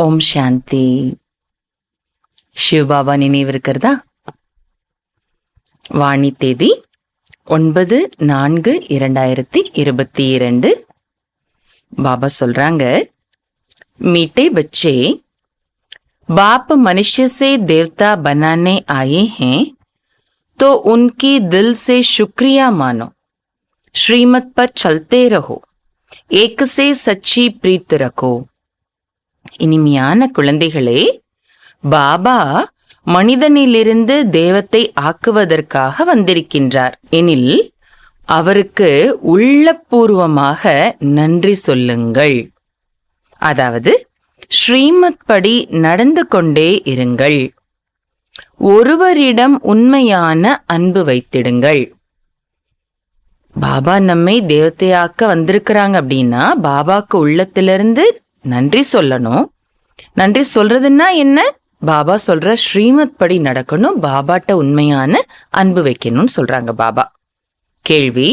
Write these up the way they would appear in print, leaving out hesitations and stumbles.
ஓம் சாந்தி. சிவபாபா நினைவு இருக்கிறதா? வாணி தேதி 9/4/2022. பாபா சொல்றாங்க, मीठे बच्चे, बाप मनुष्य से देवता बनाने आए हैं तो उनकी दिल से शुक्रिया मानो, श्रीमत पर चलते रहो, एक से सच्ची प्रीत रखो. இனிமையான குழந்தைகளே, பாபா மனிதனிலிருந்து தேவத்தை ஆக்குவதற்காக வந்திருக்கின்றார் எனில் அவருக்கு உள்ளபூர்வமாக நன்றி சொல்லுங்கள். அதாவது ஸ்ரீமத் படி நடந்து கொண்டே இருங்கள். ஒருவரிடம் உண்மையான அன்பு வைத்திடுங்கள். பாபா நம்மை தேவத்தையாக்க வந்திருக்கிறாங்க அப்படின்னா பாபாக்கு உள்ளத்திலிருந்து நன்றி சொல்லணும். நன்றி சொல்றதுன்னா என்ன? பாபா சொல்ற ஸ்ரீமத் படி நடக்கணும், பாபாட்ட உண்மையான அன்பு வைக்கணும்னு சொல்றாங்க பாபா. கேள்வி,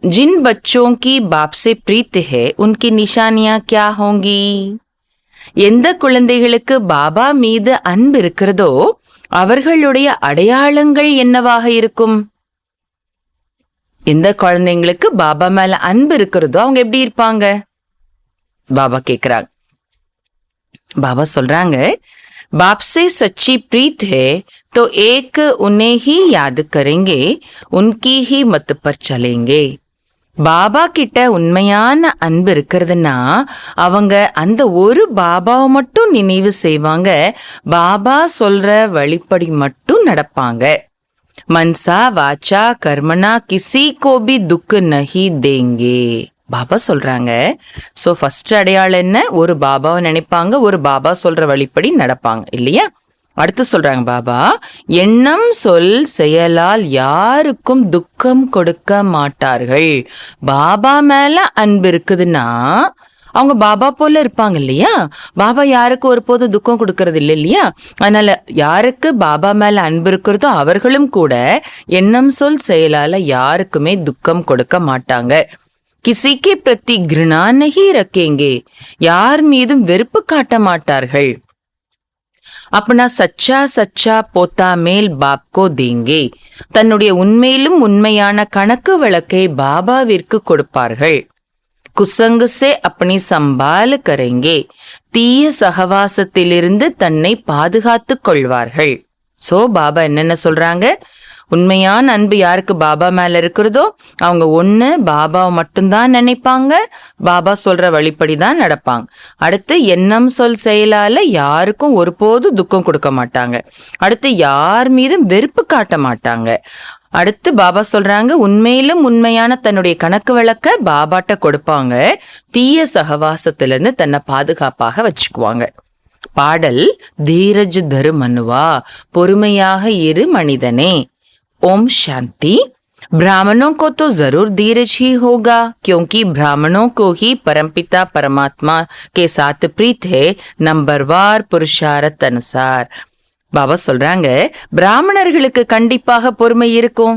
जिन बच्चों की बाप से प्रीत है उनकी निशानियां क्या होंगी? எந்த குழந்தைகளுக்கு பாபா மீது அன்பு இருக்கிறதோ அவர்களுடைய அடையாளங்கள் என்னவாக இருக்கும்? எந்த குழந்தைங்களுக்கு பாபா மேல அன்பு இருக்கிறதோ அவங்க எப்படி இருப்பாங்க? பாபா கேக்குறாங்க. பாபா சொல்றாங்க, बाप से सच्ची प्रीत है तो एक उन्हें ही याद करेंगे, उनकी ही मत पर चलेंगे. பாபா கிட்ட உண்மையான அன்பு இருக்கிறதுனா அவங்க அந்த ஒரு பாபாவை மட்டும் நினைவு செய்வாங்க, பாபா சொல்ற வழிப்படி மட்டும் நடப்பாங்க. மன்சா வாச்சா கர்மனா கிசி கோ பி துக் நஹி தேங்கே. பாபா சொல்றாங்க. சோ ஃபர்ஸ்ட் அடையாளம் என்ன? ஒரு பாபாவை நினைப்பாங்க, ஒரு பாபா சொல்ற வழிப்படி நடப்பாங்க, இல்லையா? அடுத்து சொல்றாங்க பாபா, எண்ணம் சொல் செயலால் யாருக்கும் துக்கம் கொடுக்க மாட்டார்கள். பாபா மேல அன்பு இருக்குதுன்னா அவங்க பாபா போல இருப்பாங்க, இல்லையா? பாபா யாருக்கு ஒரு போதும் துக்கம் கொடுக்கறது இல்லை, இல்லையா? அதனால யாருக்கு பாபா மேல அன்பு இருக்கிறதோ அவர்களும் கூட எண்ணம் சொல் செயலால யாருக்குமே துக்கம் கொடுக்க மாட்டாங்க. கிசிக்கு பிரதி கிருணா நஹி ரக்கேங்கே, யார் மீதும் வெறுப்பு காட்ட மாட்டார்கள். अपना सच्चा सच्चा पोता மேல் பாப்கோ தேங்கே, தன்னுடைய உண்மையிலும் உண்மையான கணக்கு வழக்கை பாபாவிற்கு கொடுப்பார்கள். குசங்கு சே அப்பனி சம்பால் கரேங்கே, தீய சகவாசத்திலிருந்து தன்னை பாதுகாத்துக் கொள்வார்கள். சோ பாபா என்னென்ன சொல்றாங்க? உண்மையான அன்பு யாருக்கு பாபா மேல இருக்கிறதோ அவங்க ஒண்ணு பாபாவை மட்டும்தான் நினைப்பாங்க, பாபா சொல்ற வழிப்படிதான் நடப்பாங்க. அடுத்து எண்ணம் சொல் செயலால யாருக்கும் ஒருபோதும் துக்கம் கொடுக்க மாட்டாங்க. அடுத்து யார் மீதும் வெறுப்பு காட்ட மாட்டாங்க. அடுத்து பாபா சொல்றாங்க, உண்மையிலும் உண்மையான தன்னுடைய கணக்கு வழக்க பாபாட்ட கொடுப்பாங்க, தீய சகவாசத்திலிருந்து தன்னை பாதுகாப்பாக வச்சுக்குவாங்க. பாடல், தீரஜ் தரு மனுவா, பொறுமையாக இரு மனிதனே. ओम शांति. ब्राह्मणों को तो जरूर धीरज ही होगा, क्योंकि ब्राह्मणों को ही परमपिता परमात्मा के साथ प्रीत है, नंबरवार पुरुषार्थ अनुसार. பாபா சொல்றாங்க, பிராமணர்களுக்கு கண்டிப்பாக பொறுமை இருக்கும்.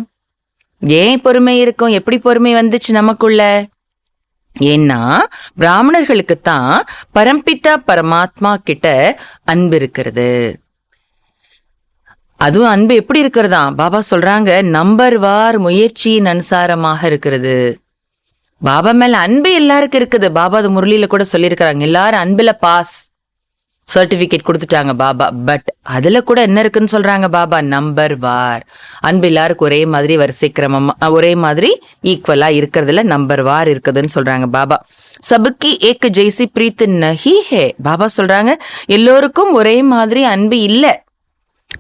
ஏன் பொறுமை இருக்கும்? எப்படி பொறுமை வந்துச்சு நமக்குள்ள? ஏன்னா பிராமணர்களுக்கு தான் பரம்பிதா பரமாத்மா கிட்ட அன்பு இருக்கிறது. அதுவும் அன்பு எப்படி இருக்கிறதா? பாபா சொல்றாங்க, நம்பர் வார் முயற்சியின் அனுசாரமாக இருக்கிறது. பாபா மேல அன்பு எல்லாருக்கும் இருக்குது. பாபா அது முரளியில கூட சொல்லியிருக்கிறாங்க, எல்லாரும் அன்புல பாஸ் சர்டிபிகேட் கொடுத்துட்டாங்க பாபா. பட் அதுல கூட என்ன இருக்குன்னு சொல்றாங்க பாபா? நம்பர் வார். அன்பு எல்லாருக்கும் ஒரே மாதிரி வரிசை கிரமமா ஒரே மாதிரி ஈக்குவலா இருக்கிறதுல நம்பர் வார் இருக்குதுன்னு சொல்றாங்க பாபா. சபுக்கி ஏக் ஜெய்சி பிரீத் நஹி ஹே. பாபா சொல்றாங்க, எல்லோருக்கும் ஒரே மாதிரி அன்பு இல்ல.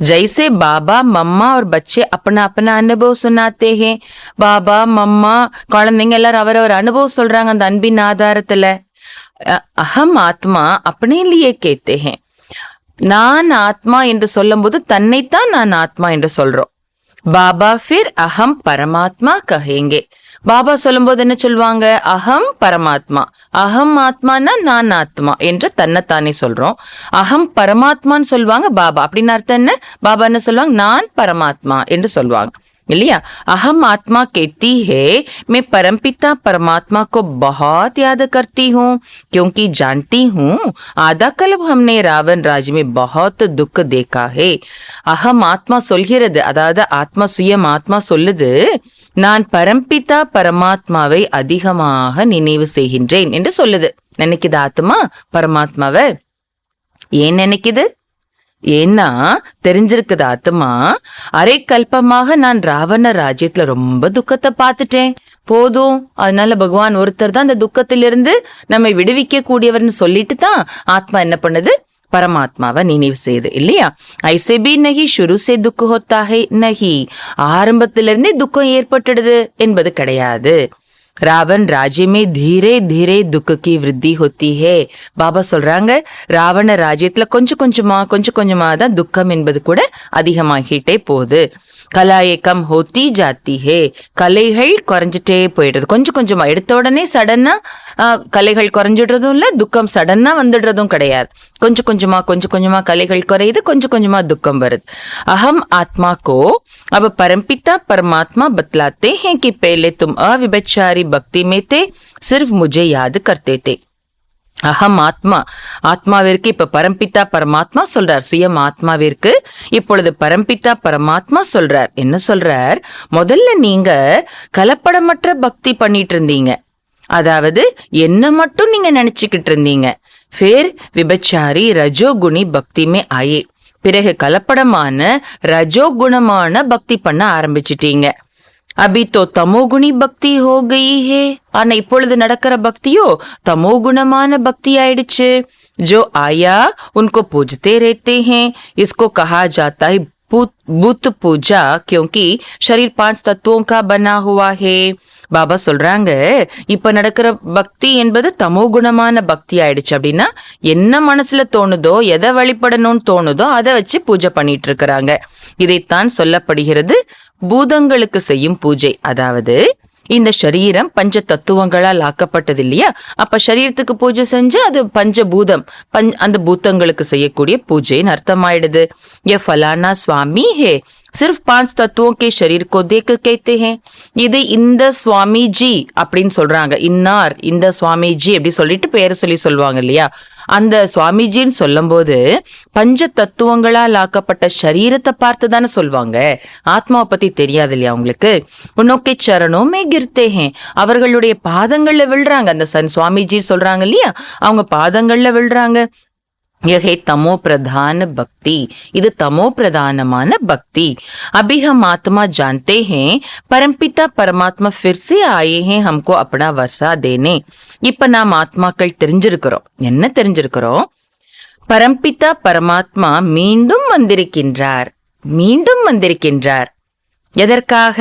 जैसे बाबा मम्मा और बच्चे अपना अपना अनुभव सुनाते हैं, பாபா மம்மா குழந்தைங்க எல்லாரும் அவரவர் அனுபவம் சொல்றாங்க அந்த அன்பின் ஆதாரத்துல. அகம் ஆத்மா अपने लिए कहते हैं. நான் ஆத்மா என்று சொல்லும் போது தன்னைத்தான் நான் ஆத்மா என்று சொல்றோம். பாபா ஃபிர் அகம் பரமாத்மா கஹேங்கே. பாபா சொல்லும் போது என்ன சொல்லுவாங்க? அகம் பரமாத்மா. அகம் ஆத்மானா நான் ஆத்மா என்று தன்னைத்தானே சொல்றோம். அகம் பரமாத்மான்னு சொல்லுவாங்க பாபா. அப்படின்னு அர்த்தம் என்ன? பாபா என்ன சொல்லுவாங்க? நான் பரமாத்மா என்று சொல்லுவாங்க. இல்லையா? अहम आत्मा कहती है मैं परमपिता परमात्मा को बहुत याद करती हूँ क्योंकि जानती हूँ आधा कल्प हमने रावण राज्य में बहुत दुख देखा है. அகம் ஆத்மா சொல்கிறது, அதாவது ஆத்மா சுயம் ஆத்மா சொல்லுது, நான் பரம்பிதா பரமாத்மாவை அதிகமாக நினைவு செய்கின்றேன் என்று சொல்லுது. நினைக்குது ஆத்மா பரமாத்மாவை. ஏன் நினைக்குது? ஏன்னா தெரிஞ்சிருக்குது ஆத்மா, அரை கல்பமாக நான் ராவண ராஜ்யத்துல ரொம்ப துக்கத்தை பார்த்துட்டேன், போதும், அதனால பகவான் ஒருத்தர் தான் அந்த துக்கத்திலிருந்து நம்மை விடுவிக்க கூடியவர்னு சொல்லிட்டு தான் ஆத்மா என்ன பண்ணுது? பரமாத்மாவை நினைவு செய்யுது. இல்லையா? ஐசே பி நஹி ஷுரு சே துக்க ஹோத்தா ஹை நஹி, ஆரம்பத்திலிருந்தே துக்கம் ஏற்பட்டுடுது என்பது கிடையாது. ராவன் ராஜ்யமே தீரே தீரே துக்க கி விருத்தி ஹோத்தி ஹே. பாபா சொல்றாங்க, ராவண ராஜ்யத்துல கொஞ்சம் கொஞ்சமா தான் துக்கம் என்பது கூட அதிகமாகிட்டே போகுது. கலாயே கம் ஹோத்தி ஜாத்தி ஹே, கலைகள் குறைஞ்சிட்டே போயிடுறது. கொஞ்சம் கொஞ்சமா, எடுத்த உடனே சடனா கலைகள் குறைஞ்சிடுறதும் இல்ல, துக்கம் சடனா வந்துடுறதும் கிடையாது. கொஞ்சம் கொஞ்சமா கலைகள் குறையுது, கொஞ்சம் கொஞ்சமா துக்கம் வருது. அகம் ஆத்மா கோ अब परमपिता परमात्मा बतलाते हैं कि पहले तुम अविभचारी भक्ति में थे, सिर्फ मुझे याद करते थे. அகம் ஆத்மா, ஆத்மாவிற்கு இப்ப பரம்பித்தா பரமாத்மா சொல்றார். சுயம் ஆத்மாவிற்கு இப்பொழுது பரம்பித்தா பரமாத்மா சொல்றார். என்ன சொல்றார்? முதல்ல நீங்க கலப்படமற்ற பக்தி பண்ணிட்டு இருந்தீங்க, அதாவது என்ன மட்டும் நீங்க நினைச்சுக்கிட்டு இருந்தீங்க. फिर விபச்சாரி ரஜோகுணி பக்தி மே ஆயே, பிறகு கலப்படமான ரஜோகுணமான பக்தி பண்ண ஆரம்பிச்சிட்டீங்க. அபி தோ தமோகுணி பக்தி ஹோ கயி ஹே, ஆனா இப்பொழுது நடக்கிற பக்தியோ தமோகுணமான பக்தி ஆயிடுச்சு. जो आया उनको पूजते रहते हैं, इसको कहा जाता है बुत पूजा क्योंकि शरीर 5 तत्वों का बना हुआ है. பாபா சொல்றாங்க, இப்ப நடக்கிற பக்தி என்பது தமோ குணமான பக்தி ஆயிடுச்சு. அப்படின்னா என்ன மனசுல தோணுதோ, எதை வழிபடணும்னு தோணுதோ அதை வச்சு பூஜை பண்ணிட்டு இருக்கிறாங்க. இதைத்தான் சொல்லப்படுகிறது பூதங்களுக்கு செய்யும் பூஜை. அதாவது இந்த சரீரம் பஞ்ச தத்துவங்களால் ஆக்கப்பட்டது இல்லையா? அப்ப சரீரத்துக்கு பூஜை செஞ்சு அது பஞ்சபூதம், அந்த பூதங்களுக்கு செய்யக்கூடிய பூஜைன்னு அர்த்தமாயிடுது. ये फलाना स्वामी है, सिर्फ 5 तत्वों के शरीर को देख कहते हैं. இது இந்த சுவாமிஜி அப்படின்னு சொல்றாங்க. இன்னார் இந்த சுவாமிஜி அப்படி சொல்லிட்டு பேரை சொல்லுவாங்க இல்லையா? அந்த சுவாமிஜின்னு சொல்லும் போது பஞ்ச தத்துவங்களால் ஆக்கப்பட்ட சரீரத்தை பார்த்து தானே சொல்லுவாங்க, ஆத்மாவை பத்தி தெரியாது இல்லையா உங்களுக்கு? உன்னோக்கே சரணோமே கிர்த்தே ஹே, அவர்களுடைய பாதங்கள்ல விழுறாங்க. அந்த சுவாமிஜி சொல்றாங்க இல்லையா, அவங்க பாதங்கள்ல விழுறாங்க. यह तमो प्रधान भक्ति, இது தமோ பிரதானமான பக்தி. अभी हम आत्मा जानते हैं परमपिता परमात्मा फिर से आए हैं हमको अपना वर्षा देने. இப்ப நாம் ஆத்மாக்கள் தெரிஞ்சிருக்கிறோம். என்ன தெரிஞ்சிருக்கிறோம்? பரம்பிதா பரமாத்மா மீண்டும் வந்திருக்கின்றார். எதற்காக?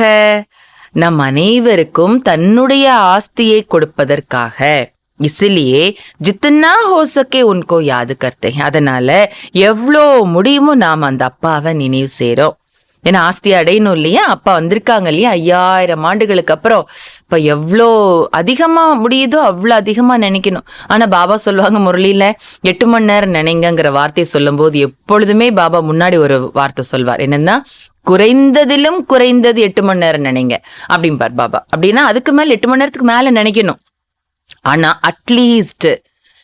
நம் அனைவருக்கும் தன்னுடைய ஆஸ்தியை கொடுப்பதற்காக. इसलिए जितना हो सके उनको याद करते हैं. அதனால எவ்வளோ முடியுமோ நாம் அந்த அப்பாவை நினைவு செய்றோம். ஏன்னா ஆஸ்தி அடையணும் இல்லையா? அப்பா வந்திருக்காங்க இல்லையா 5000 ஆண்டுகளுக்கு அப்புறம். இப்ப எவ்வளோ அதிகமா முடியுதோ அவ்வளோ அதிகமா நினைக்கணும். ஆனா பாபா சொல்லுவாங்க முரளியில 8 மணி நேரம் நினைங்கிற வார்த்தையை சொல்லும் போது எப்பொழுதுமே பாபா முன்னாடி ஒரு வார்த்தை சொல்வார். என்னன்னா, குறைந்ததிலும் குறைந்தது 8 மணி நேரம் நினைங்க அப்படிம்பார் பாபா. அப்படின்னா அதுக்கு மேல 8 மணி நேரத்துக்கு மேல நினைக்கணும். ஆனா அட்லீஸ்ட்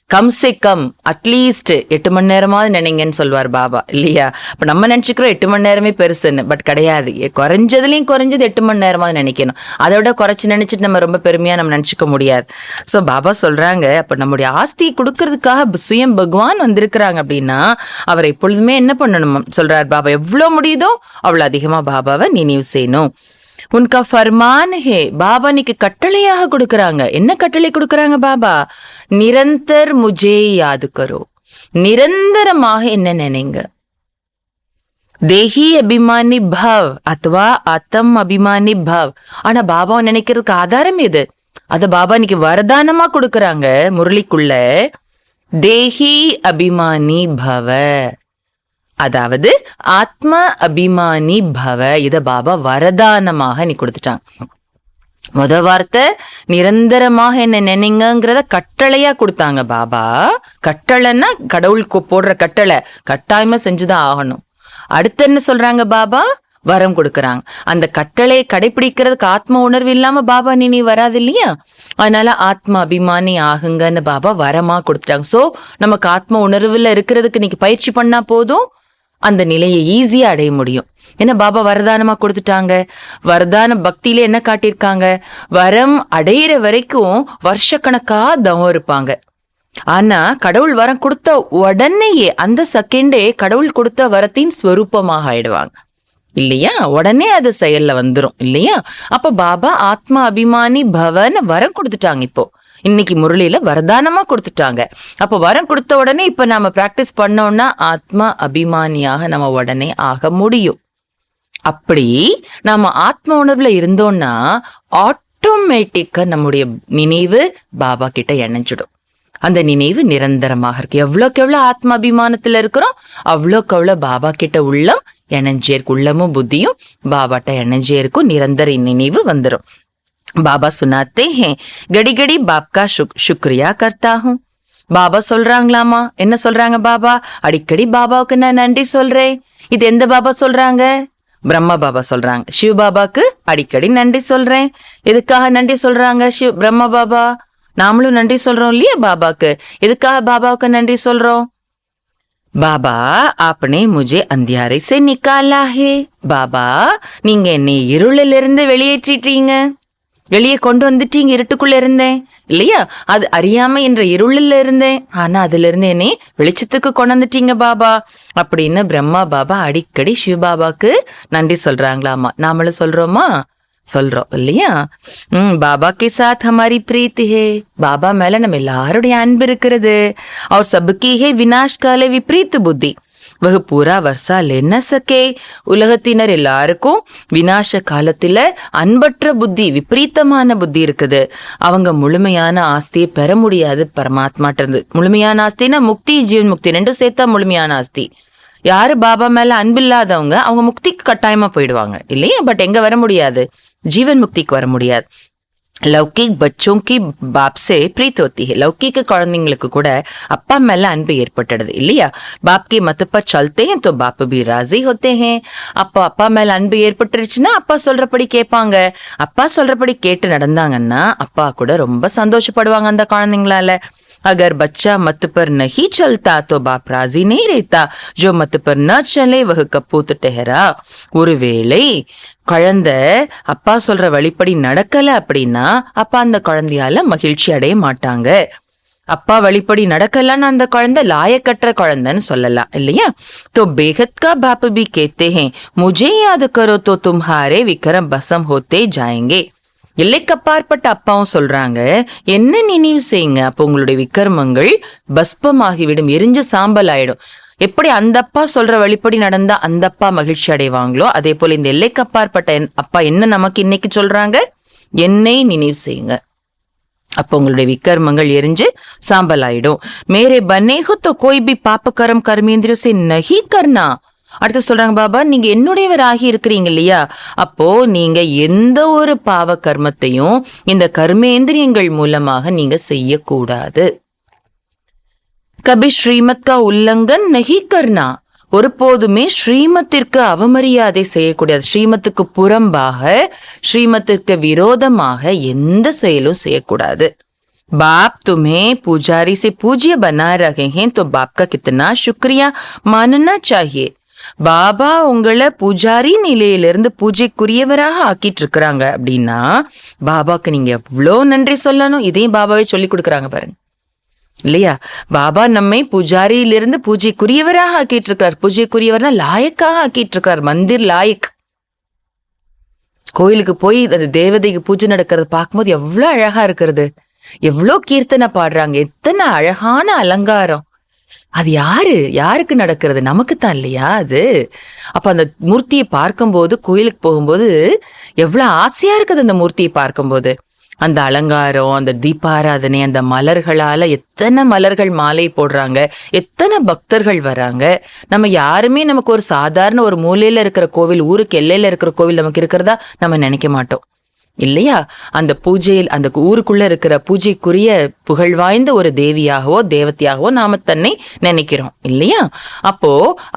கம்சே கம் அட்லீஸ்ட் 8 மணி நேரமாவது நினைங்கன்னு சொல்வார் பாபா இல்லையா? இப்ப நம்ம நினைச்சுக்கிறோம் 8 மணி நேரமே பெருசுன்னு. பட் கிடையாது, குறைஞ்சதுலயும் குறைஞ்சது 8 மணி நேரமாவது நினைக்கணும். அதோட குறைச்சு நினைச்சிட்டு நம்ம ரொம்ப பெருமையா நம்ம நினைச்சுக்க முடியாது. சோ பாபா சொல்றாங்க, அப்ப நம்முடைய ஆஸ்தியை கொடுக்கறதுக்காக சுயம் பகவான் வந்திருக்கிறாங்க. அப்படின்னா அவரை எப்பொழுதுமே என்ன பண்ணணும் சொல்றார் பாபா? எவ்வளவு முடியுதோ அவ்வளவு அதிகமா பாபாவை நினைவு செய்யணும். உன்கா ஃபர்மான் ஹே, பாபா நீக்கு கட்டளையாக கொடுக்கறாங்க. என்ன கட்டளை கொடுக்கறாங்க பாபா? நிரந்தர் முஜே யாது கரோ, நிரந்தரமாக என்ன நினைங்க. தேஹி அபிமானி பவ் அத்வா ஆத்தம் அபிமானி பவ். ஆனா பாபா நினைக்கிறதுக்கு ஆதாரம் எது? அத பாபா இன்னைக்கு வரதானமா கொடுக்கறாங்க முரளிக்குள்ள. தேஹி அபிமானி பவ, அதாவது ஆத்ம அபிமானி பவ. இத பாபா வரதானமாக நீ கொடுத்துட்டாங்க. முத வார்த்தை நிரந்தரமாக என்ன நினைங்கிறத கட்டளையா கொடுத்தாங்க பாபா. கட்டளைன்னா கடவுளுக்கு போடுற கட்டளை, கட்டாயமா செஞ்சுதான் ஆகணும். அடுத்து என்ன சொல்றாங்க பாபா? வரம் கொடுக்கறாங்க. அந்த கட்டளையை கடைபிடிக்கிறதுக்கு ஆத்ம உணர்வு இல்லாம பாபா நினைவு வராது இல்லையா? அதனால ஆத்ம அபிமானி ஆகுங்கன்னு பாபா வரமா கொடுத்துட்டாங்க. சோ நமக்கு ஆத்ம உணர்வுல இருக்கிறதுக்கு இன்னைக்கு பயிற்சி பண்ணா போதும், அந்த நிலையை ஈஸியா அடைய முடியும். ஏன்னா பாபா வரதானமா கொடுத்துட்டாங்க. வரதான பக்தியில என்ன காட்டியிருக்காங்க? வரம் அடையிற வரைக்கும் வருஷக்கணக்கா தவம் இருப்பாங்க. ஆனா கடவுள் வரம் கொடுத்த உடனேயே அந்த செகண்டே கடவுள் கொடுத்த வரத்தின் ஸ்வரூபமாக ஆயிடுவாங்க இல்லையா? உடனே அது செயல்ல வந்துரும் இல்லையா? அப்ப பாபா ஆத்மா அபிமானி பவன் வரம் கொடுத்துட்டாங்க. இப்போ இன்னைக்கு முரளியில வரதானமா கொடுத்துட்டாங்க. அப்ப வரம் கொடுத்த உடனே இப்ப நாம பிராக்டிஸ் பண்ணோம்னா ஆத்மா அபிமானியாக நம்ம உடனே ஆக முடியும். அப்படி நாம ஆத்ம உணர்வுல இருந்தோம்னா ஆட்டோமேட்டிக்கா நம்முடைய நினைவு பாபா கிட்ட இணைஞ்சிடும். அந்த நினைவு நிரந்தரமாக இருக்கு. எவ்வளோக்கு எவ்வளவு ஆத்ம அபிமானத்துல இருக்கிறோம் அவ்வளோக்கு எவ்வளவு பாபா கிட்ட உள்ளம் இணைஞ்சே இருக்கு. உள்ளமும் புத்தியும் பாபாட்ட இணைஞ்சே இருக்கும். நிரந்தர நினைவு வந்துடும். பாபா சுனாத்தே ஹே கடி கடி பாப்கா சுக்ரியா கர்த்தா ஹூம். பாபா சொல்றாங்களாமா? என்ன சொல்றாங்க பாபா? அடிக்கடி பாபாவுக்கு நான் நன்றி சொல்றேன். இது எந்த பாபா சொல்றாங்க? பிரம்மா பாபா சொல்றாங்க. சிவ பாபாக்கு அடிக்கடி நன்றி சொல்றேன். எதுக்காக நன்றி சொல்றாங்க பிரம்மா பாபா? நாமளும் நன்றி சொல்றோம் இல்லையா பாபாக்கு? எதுக்காக பாபாவுக்கு நன்றி சொல்றோம்? பாபா आपने मुझे अंधियारे से निकाला है. பாபா நீங்க என்னை இருளில் இருந்து வெளியேற்றிட்டீங்க, வெளியே கொண்டு வந்துட்டீங்க. இருட்டுக்குள்ள இருந்தேன் இல்லையா? அது அறியாம என்ற இருளில் இருந்தேன். ஆனா அதுல இருந்து என்னை வெளிச்சத்துக்கு கொண்டு வந்துட்டீங்க பாபா அப்படின்னு பிரம்மா பாபா அடிக்கடி சிவபாபாக்கு நன்றி சொல்றாங்களாமா. நாமளும் சொல்றோமா? சொல்றோம் இல்லையா? பாபா கே சாத் ஹமாரி பிரீத் ஹே. பாபா மேல நம்ம எல்லாருடைய அன்பு இருக்கிறது. அவர் சபுக்கி ஹே வினாஷ் காலே விப்ரீத் புத்தி வகு பூரா வர்ஷா லென்ன சகே. உலகத்தினர் எல்லாருக்கும் வினாச காலத்துல அன்பற்ற புத்தி, விபரீத்தமான புத்தி இருக்குது. அவங்க முழுமையான ஆஸ்தியை பெற முடியாது பரமாத்மாட்ட இருந்து. முழுமையான ஆஸ்தினா முக்தி, ஜீவன் முக்தி ரெண்டும் சேர்த்தா முழுமையான ஆஸ்தி. யாரு பாபா மேல அன்பில்லாதவங்க அவங்க முக்திக்கு கட்டாயமா போயிடுவாங்க இல்லையா? பட் எங்க வர முடியாது? ஜீவன் முக்திக்கு வர முடியாது. லௌகிக் பச்சோं की बाप से प्रीत होती है. लौकिक குழந்தைங்களுக்கு கூட அப்பா மேல அன்பு ஏற்பட்டுடுது இல்லையா? बाप के मत पर चलते हैं तो बाप भी राजी होते हैं. அப்பா மேல அன்பு ஏற்பட்டுருச்சுன்னா அப்பா சொல்றபடி கேட்பாங்க. அப்பா சொல்றபடி கேட்டு நடந்தாங்கன்னா அப்பா கூட ரொம்ப சந்தோஷப்படுவாங்க அந்த குழந்தைங்களால. अगर बच्चा मत पर नहीं चलता तो बाप राजी नहीं रहता. जो मत पर न चले वह कपूत ठहरा. ஒருவேளை குழந்தை அப்பா சொல்ற வழிப்படி நடக்கல அப்படின்னா அப்பா அந்த குழந்தையால மகிழ்ச்சி அடைய மாட்டாங்க. அப்பா வழிப்படி நடக்கலன்னு அந்த குழந்தை லாயக்கற்ற குழந்தைன்னு சொல்லலாம் இல்லையா? तो बेहद का बाप भी कहते हैं मुझे याद करो तो तुम्हारे विक्रम भस्म होते जाएंगे. எல்லைக்கப்பாற்பட்ட அப்பாவும் சொல்றாங்க, என்ன நினைவு செய்யுங்க, அப்போ உங்களுடைய விக்ரமங்கள் பஸ்பமாகிவிடும், எரிஞ்ச சாம்பல் ஆயிடும். எப்படி அந்த அப்பா சொல்ற வழிப்படி நடந்தா அந்த அப்பா மகிழ்ச்சி அடைவாங்களோ அதே போல இந்த எல்லைக்கப்பாற்பட்ட அப்பா என்ன நமக்கு இன்னைக்கு சொல்றாங்க? என்னை நினைவு செய்யுங்க, அப்போ உங்களுடைய விக்ரமங்கள் எரிஞ்சு சாம்பல் ஆயிடும். மேரே பனேஹோ தோ கோய் பி பாப கர்ம் கர்மேந்திரியோ சே நஹி கர்னா. அடுத்து சொல்றாங்க பாபா நீங்க என்னுடையவராகி இருக்கிறீங்க இல்லையா? அப்போ நீங்க எந்த ஒரு பாவ கர்மத்தையும் இந்த கர்மேந்திரியங்கள் மூலமாக நீங்க செய்யக்கூடாது. கபி ஸ்ரீமத் கா உல்லங்கன் நஹி கர்னா. ஒருபோதுமே ஸ்ரீமத்திற்கு அவமரியாதை செய்யக்கூடாது. ஸ்ரீமத்துக்கு புறம்பாக, ஸ்ரீமத்திற்கு விரோதமாக எந்த செயலும் செய்யக்கூடாது. बाप तुम्हें पुजारी से पूज्य बना रहे हैं तो बाप का कितना शुक्रिया मानना चाहिए. பாபா உங்களை பூஜாரி நிலையிலிருந்து பூஜைக்குரியவராக ஆக்கிட்டு இருக்கிறாங்க அப்படின்னா பாபாக்கு நீங்க எவ்வளோ நன்றி சொல்லணும். இதையும் பாபாவே சொல்லி கொடுக்குறாங்க பாருங்க இல்லையா? பாபா நம்மை பூஜாரியிலிருந்து பூஜைக்குரியவராக ஆக்கிட்டு இருக்கார். பூஜைக்குரியவர்னா லாயக்காக ஆக்கிட்டு இருக்கார். மந்திர் லாயக். கோயிலுக்கு போய் அந்த தேவதைக்கு பூஜை நடக்கிறது பார்க்கும்போது எவ்வளோ அழகா இருக்கிறது, எவ்வளோ கீர்த்தனை பாடுறாங்க, எத்தனை அழகான அலங்காரம். அது யாருக்கு நடக்கிறது? நமக்குத்தான் இல்லையா அது? அப்ப அந்த மூர்த்தியை பார்க்கும்போது, கோயிலுக்கு போகும்போது எவ்வளவு ஆசையா இருக்குது அந்த மூர்த்தியை பார்க்கும்போது. அந்த அலங்காரம், அந்த தீபாராதனை, அந்த மலர்களால எத்தனை மலர்கள் மாலை போடுறாங்க, எத்தனை பக்தர்கள் வராங்க. நம்ம யாருமே நமக்கு ஒரு சாதாரண ஒரு மூலையில இருக்கிற கோவில், ஊருக்கு எல்லையில இருக்கிற கோவில் நமக்கு இருக்கிறதா நம்ம நினைக்க மாட்டோம். இல்லையா? அந்த பூஜையில் அந்த ஊருக்குள்ள இருக்கிற பூஜைக்குரிய புகழ் வாய்ந்த ஒரு தேவியாகவோ தேவதையாகவோ நாம தன்னை நினைக்கிறோம் இல்லையா? அப்போ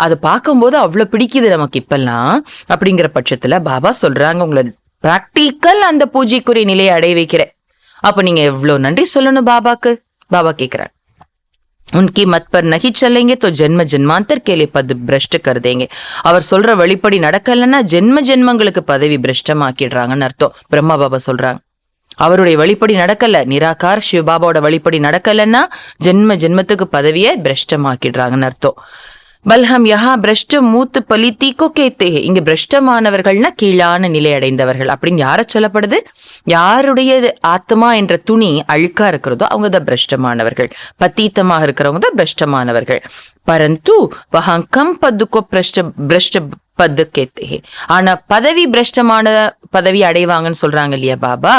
அதை பார்க்கும்போது அவ்வளவு பிடிக்குது நமக்கு இப்பெல்லாம். அப்படிங்கிற பட்சத்துல பாபா சொல்றாங்க, உங்களை பிராக்டிக்கல் அந்த பூஜைக்குரிய நிலையை அடைய வைக்கிறேன். அப்ப நீங்க எவ்வளவு நன்றி சொல்லணும் பாபாக்கு. பாபா கேக்குறார், உன்கி மத் பர் நகி चलेंगे तो ஜென்ம ஜென்மாந்தர் के लिए पद भ्रष्ट कर देंगे. அவர் சொல்ற வழிப்படி நடக்கலன்னா ஜென்ம ஜென்மங்களுக்கு பதவி பிரஷ்டமாக்கிடுறாங்கன்னு அர்த்தம். பிரம்மா பாபா சொல்றாங்க, அவருடைய வழிப்படி நடக்கல, நிராகார் சிவ பாபாவோட வழிப்படி நடக்கலன்னா ஜென்ம ஜென்மத்துக்கு பதவியை பிரஷ்டமாக்கிடுறாங்கன்னு அர்த்தம். பல்ஹம் யஹா பிரஷ்ட மூத்து பலித்தீக்கோ கேத்தே. இங்க பிரஷ்டமானவர்கள்னா கீழான நிலை அடைந்தவர்கள் அப்படின்னு யார சொல்லப்படுது? யாருடைய ஆத்மா என்ற துணி அழுக்கா இருக்கிறதோ அவங்க தான் பிரஷ்டமானவர்கள், பத்தீத்தமாக இருக்கிறவங்க தான் பிரஷ்டமானவர்கள். பரந்து வஹங்கம் பதுக்கோ பிரஷ்ட பத்து கேத்தே. ஆனா பதவி பிரஷ்டமான பதவி அடைவாங்கன்னு சொல்றாங்க இல்லையா பாபா?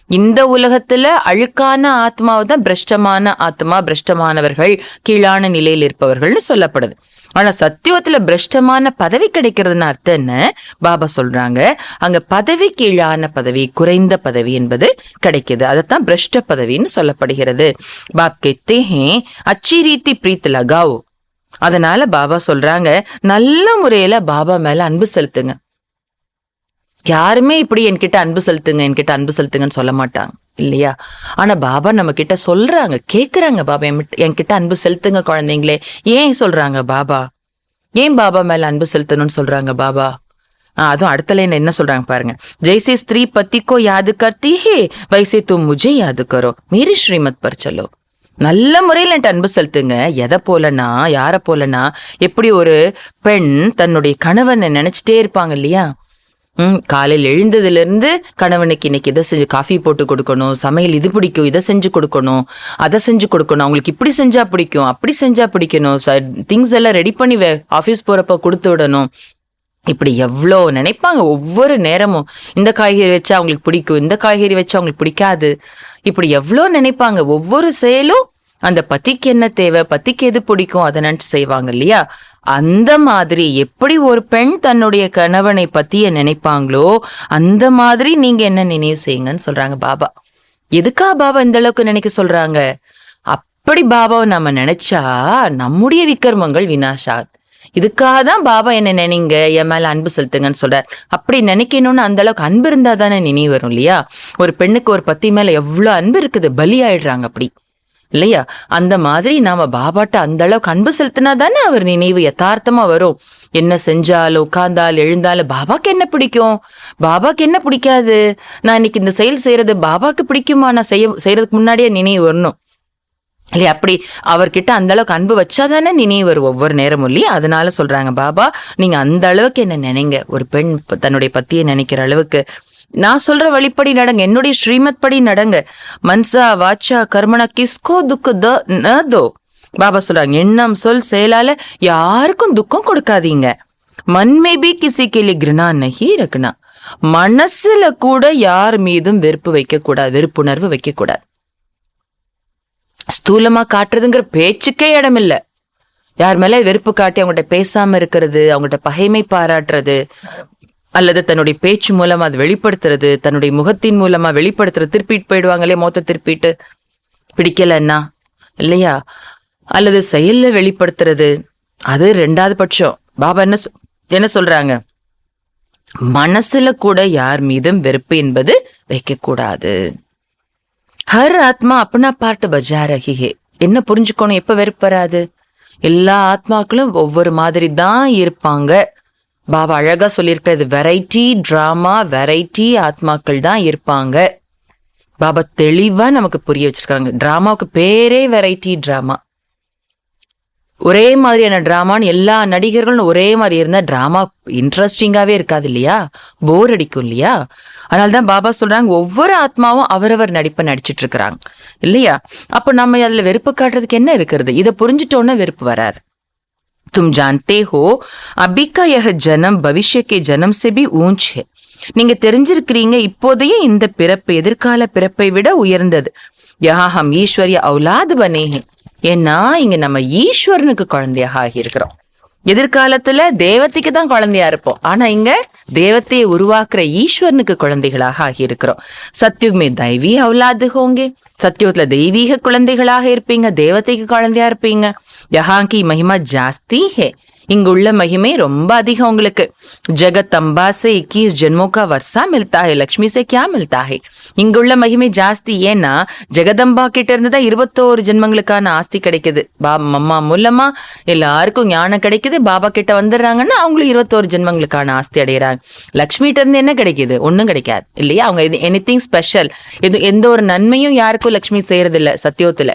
இந்த உலகத்துல அழுக்கான ஆத்மாவை தான் பிரஷ்டமான ஆத்மா, பிரஷ்டமானவர்கள், கீழான நிலையில் இருப்பவர்கள்னு சொல்லப்படுது. ஆனா சத்தியத்துல பிரஷ்டமான பதவி கிடைக்கிறதுன்னு அர்த்தம் என்ன? பாபா சொல்றாங்க, அங்க பதவி கீழான பதவி, குறைந்த பதவி என்பது கிடைக்குது. அதைத்தான் பிரஷ்ட பதவின்னு சொல்லப்படுகிறது. பாப் கேத்தே ஹே அச்சி ரீதி பிரீத் லகாவோ. அதனால பாபா சொல்றாங்க, நல்ல முறையில பாபா மேல அன்பு செலுத்துங்க. யாருமே இப்படி என்கிட்ட அன்பு செலுத்துங்கன்னு சொல்ல மாட்டாங்க இல்லையா? ஆனா பாபா நம்ம கிட்ட சொல்றாங்க, கேக்குறாங்க, பாபா என்கிட்ட அன்பு செலுத்துங்க குழந்தைங்களே. ஏன் சொல்றாங்க பாபா? ஏன் பாபா மேல அன்பு செலுத்தணும்னு சொல்றாங்க பாபா? அதுவும் அடுத்த லைன் என்ன சொல்றாங்க பாருங்க, ஜெய்சே ஸ்திரீ பத்திக்கோ யாது கர்த்தி ஹே வைசே தும் முஜே யாது கரோ மேரி ஸ்ரீமத் பர் சலோ. நல்ல முறையில் என்கிட்ட அன்பு செலுத்துங்க. எதை போலனா, யார போலனா, எப்படி ஒரு பெண் தன்னுடைய கணவனை நினைச்சிட்டே இருப்பாங்க இல்லையா? காலையில் எழுந்ததுல இருந்து கணவனுக்கு இன்னைக்கு இதை செஞ்சு காஃபி போட்டு கொடுக்கணும், சமையல் இது பிடிக்கும், இதை செஞ்சு கொடுக்கணும், அதை செஞ்சு கொடுக்கணும், அவங்களுக்கு இப்படி செஞ்சா பிடிக்கும், அப்படி செஞ்சா பிடிக்கணும், திங்ஸ் எல்லாம் ரெடி பண்ணி ஆஃபீஸ் போறப்ப கொடுத்து விடணும். இப்படி எவ்வளோ நினைப்பாங்க ஒவ்வொரு நேரமும். இந்த காய்கறி வச்சா அவங்களுக்கு பிடிக்கும், இந்த காய்கறி வச்சா அவங்களுக்கு பிடிக்காது, இப்படி எவ்வளோ நினைப்பாங்க. ஒவ்வொரு செயலும் அந்த பத்திக்கு என்ன தேவை, பத்திக்கு எது பிடிக்கும் அதை நினைச்சு செய்வாங்க இல்லையா? அந்த மாதிரி எப்படி ஒரு பெண் தன்னுடைய கணவனை பத்திய நினைப்பாங்களோ அந்த மாதிரி நீங்க என்ன நினைவு செய்யுங்கன்னு சொல்றாங்க பாபா. எதுக்கா பாபா இந்த அளவுக்கு நினைக்க சொல்றாங்க? அப்படி பாபாவை நம்ம நினைச்சா நம்முடைய விக்ரமங்கள் வினாஷாத். இதுக்காக தான் பாபா என்ன நினைங்க, என் மேல அன்பு செலுத்துங்கன்னு சொல்றார். அப்படி நினைக்கணும்னு அந்த அளவுக்கு அன்பு இருந்தா தானே நினைவு வரும் இல்லையா? ஒரு பெண்ணுக்கு ஒரு பத்தி மேல எவ்வளவு அன்பு இருக்குது, பலி ஆயிடுறாங்க அப்படி இல்லையா? அந்த மாதிரி நாம பாபாட்ட அந்த அளவுக்கு அன்பு செலுத்தினா தானே அவர் நினைவு யதார்த்தமா வரும். என்ன செஞ்சாலும் உட்கார்ந்தாலும் எழுந்தாலும் பாபாக்கு என்ன பிடிக்கும், பாபாக்கு என்ன பிடிக்காது, நான் இன்னைக்கு இந்த செயல் செய்யறது பாபாக்கு பிடிக்குமா, நான் செய்யறதுக்கு முன்னாடியே நினைவு வரணும் இல்லையா? அப்படி அவர்கிட்ட அந்த அளவுக்கு அன்பு வச்சாதானே நினைவு வரும் ஒவ்வொரு நேரமும் இல்லையா? அதனால சொல்றாங்க பாபா, நீங்க அந்த அளவுக்கு என்ன நினைங்க. ஒரு பெண் தன்னுடைய பத்தியை நினைக்கிற அளவுக்கு நான் சொல்ற வழிப்படி நடங்க, என்னுடைய ஸ்ரீமத் படி நடங்க. மன்சா வாச்சா கர்மனா கிஸ்கோ துக்க தோ. பாபா சொல்றாங்க, எண்ணம் சொல் செயலால யாருக்கும் துக்கம் கொடுக்காதீங்க. மன்மேபி கிசி கேலி கிருணா நஹி ரக்னா. மனசுல கூட யார் மீதும் வெறுப்பு வைக்க கூடாது, வெறுப்புணர்வு வைக்க கூடாது. ஸ்தூலமா காட்டுறதுங்கிற பேச்சுக்கே இடம் இல்ல. யார் மேல வெறுப்பு காட்டி அவங்ககிட்ட பேசாம இருக்கிறது, அவங்ககிட்ட பகைமை பாராட்டுறது, அல்லது தன்னுடைய பேச்சு மூலமா அது வெளிப்படுத்துறது, தன்னுடைய முகத்தின் மூலமா வெளிப்படுத்துறது, திருப்பிட்டு போயிடுவாங்களே மொத்த திருப்பிட்டு பிடிக்கலன்னா இல்லையா? அல்லது செயல்ல வெளிப்படுத்துறது, அது ரெண்டாவது பட்சம். பாபா என்ன சொல்றாங்க, மனசுல கூட யார் மீதும் வெறுப்பு என்பது வைக்க கூடாது. ஹர் ஆத்மா அப்பனா பாட்டு பஜா ரஹி ஹே. என்ன புரிஞ்சுக்கணும், எப்ப வெறுப்பு வராது? எல்லா ஆத்மாக்களும் ஒவ்வொரு மாதிரி தான் இருப்பாங்க. பாபா அழகா சொல்லியிருக்கிறது, வெரைட்டி டிராமா, வெரைட்டி ஆத்மாக்கள் தான் இருப்பாங்க. பாபா தெளிவா நமக்கு புரிய வச்சிருக்காங்க. டிராமாவுக்கு பேரே வெரைட்டி டிராமா. ஒரே மாதிரியான டிராமான்னு எல்லா நடிகர்களும் ஒரே மாதிரி இருந்தா டிராமா இன்ட்ரெஸ்டிங்காவே இருக்காது இல்லையா? போர் அடிக்கும் இல்லையா? அதனால்தான் பாபா சொல்றாங்க, ஒவ்வொரு ஆத்மாவும் அவரவர் நடிப்பை நடிச்சிட்டு இருக்கிறாங்க இல்லையா? அப்ப நம்ம அதுல வெறுப்பு காட்டுறதுக்கு என்ன இருக்கிறது? இதை புரிஞ்சுட்டோன்னா வெறுப்பு வராது. तुम जानते हो अभी का यह जन्म भविष्य के जन्म से भी ऊंच है. நீங்க தெரிஞ்சிருக்கிறீங்க, இப்போதைய இந்த பிறப்பு எதிர்கால பிறப்பை விட உயர்ந்தது. யஹா ஹம் ஈஸ்வரிய அவுலாத் பனே ஹே. ஏன்னா இங்க நம்ம ஈஸ்வரனுக்கு குழந்தையாக ஆகி இருக்கிறோம். எதிர்காலத்துல தேவதைக்கு தான் குழந்தையா இருப்போம். ஆனா இங்க தேவத்தையை உருவாக்குற ஈஸ்வரனுக்கு குழந்தைகளாக ஆகியிருக்கிறோம். சத்யுக்மே தைவி அவுலாது ஹோங்கே, சத்தியுகத்துல தெய்வீக குழந்தைகளாக இருப்பீங்க, தேவதைக்கு குழந்தையா இருப்பீங்க. யஹாங்கி மகிமா ஜாஸ்தி ஹே, இங்குள்ள மகிமை ரொம்ப அதிகம் உங்களுக்கு. ஜெகதம்பா சே 21 ஜென்மோ கா வர்ஷா மில்தா ஹே, லக்ஷ்மி சே கியா மில்தா ஹே. இங்குள்ள மகிமை ஜாஸ்தி. ஏன்னா ஜெகதம்பா கிட்ட இருந்துதான் 21 ஜென்மங்களுக்கான ஆஸ்தி கிடைக்குது. அம்மா மூலமா எல்லாருக்கும் ஞானம் கிடைக்குது. பாபா கிட்ட வந்துடுறாங்கன்னா அவங்களும் 21 ஜென்மங்களுக்கான ஆஸ்தி அடைகிறாங்க. லக்ஷ்மிகிட்ட இருந்து என்ன கிடைக்குது? ஒன்னும் கிடைக்காது இல்லையா? அவங்க எனிதிங் ஸ்பெஷல், எந்த ஒரு நன்மையும் யாருக்கும் லக்ஷ்மி செய்யறது இல்ல சத்தியோத்துல.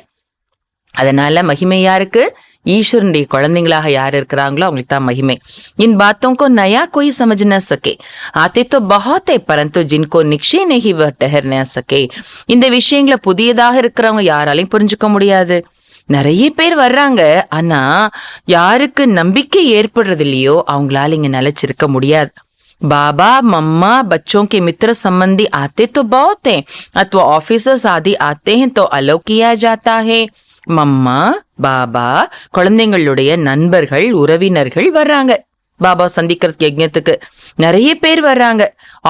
அதனால மகிமை யாருக்கு? ஈஸ்வரனுடைய குழந்தைங்களாக யார் இருக்கிறாங்களோ அவங்களுக்கு தான் மகிமை. इन बातों को नया कोई समझ न सके, आते तो बहुत है परंतु जिनको निश्चय नहीं वह ठहर न सके. இந்த விஷயங்களை புதியதாக இருக்கிறவங்க யாராலையும் புரிஞ்சுக்க முடியாது. நிறைய பேர் வர்றாங்க, ஆனா யாருக்கு நம்பிக்கை ஏற்படுறது இல்லையோ அவங்களால இங்க நிலைச்சிருக்க முடியாது. बाबा मम्मा बच्चों के मित्र संबंधी आते तो बहुत हैं, अथवा ऑफिसर्स आदि आते हैं तो अलाउ किया जाता है. மம்மா பாபா குழந்தைங்களுடைய நண்பர்கள் உறவினர்கள் வர்றாங்க பாபா சந்திக்கிறதுக்கு யஜ்ஞத்துக்கு. நிறைய பேர் வர்றாங்க,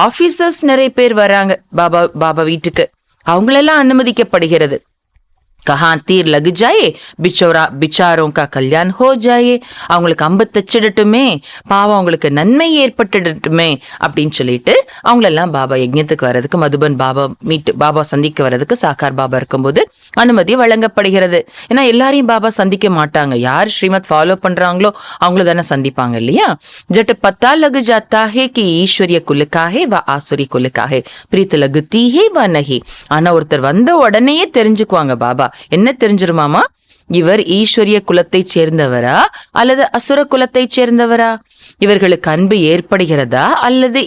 ஆபீசர்ஸ் நிறைய பேர் வர்றாங்க பாபா வீட்டுக்கு. அவங்களெல்லாம் அனுமதிக்கப்படுகிறது. கஹா தீர் லகு ஜாயே பிச்சாரோं का கல்யாண் ஹோ ஜாயே, அவங்களுக்கு அம்பு தச்சிடட்டுமே, பாவம் அவங்களுக்கு நன்மை ஏற்பட்டுடட்டுமே அப்படின்னு சொல்லிட்டு அவங்களெல்லாம் பாபா யஜ்ஞத்துக்கு வர்றதுக்கு, மதுபன் பாபா சந்திக்க வர்றதுக்கு சாக்கார் பாபா இருக்கும்போது அனுமதி வழங்கப்படுகிறது. ஏன்னா எல்லாரையும் பாபா சந்திக்க மாட்டாங்க, யார் ஸ்ரீமத் ஃபாலோ பண்றாங்களோ அவங்கள தானே சந்திப்பாங்க இல்லையா. ஜட் பத்தா லகு ஜாத்தா ஹே கி ஈஸ்வரிய குலுக்காகே வ ஆசுரி குலுக்காகே பிரீத் லகுத்தி ஹே வ நஹி. ஆனா ஒருத்தர் வந்த உடனேயே தெரிஞ்சுக்குவாங்க பாபா. என்ன தெரிஞ்சிருமாமா? இவர் ஈஸ்வரிய குலத்தை சேர்ந்தவரா அல்லது அசுர குலத்தை சேர்ந்தவரா, இவர்களுக்கு அன்பு ஏற்படுகிறதா அல்லது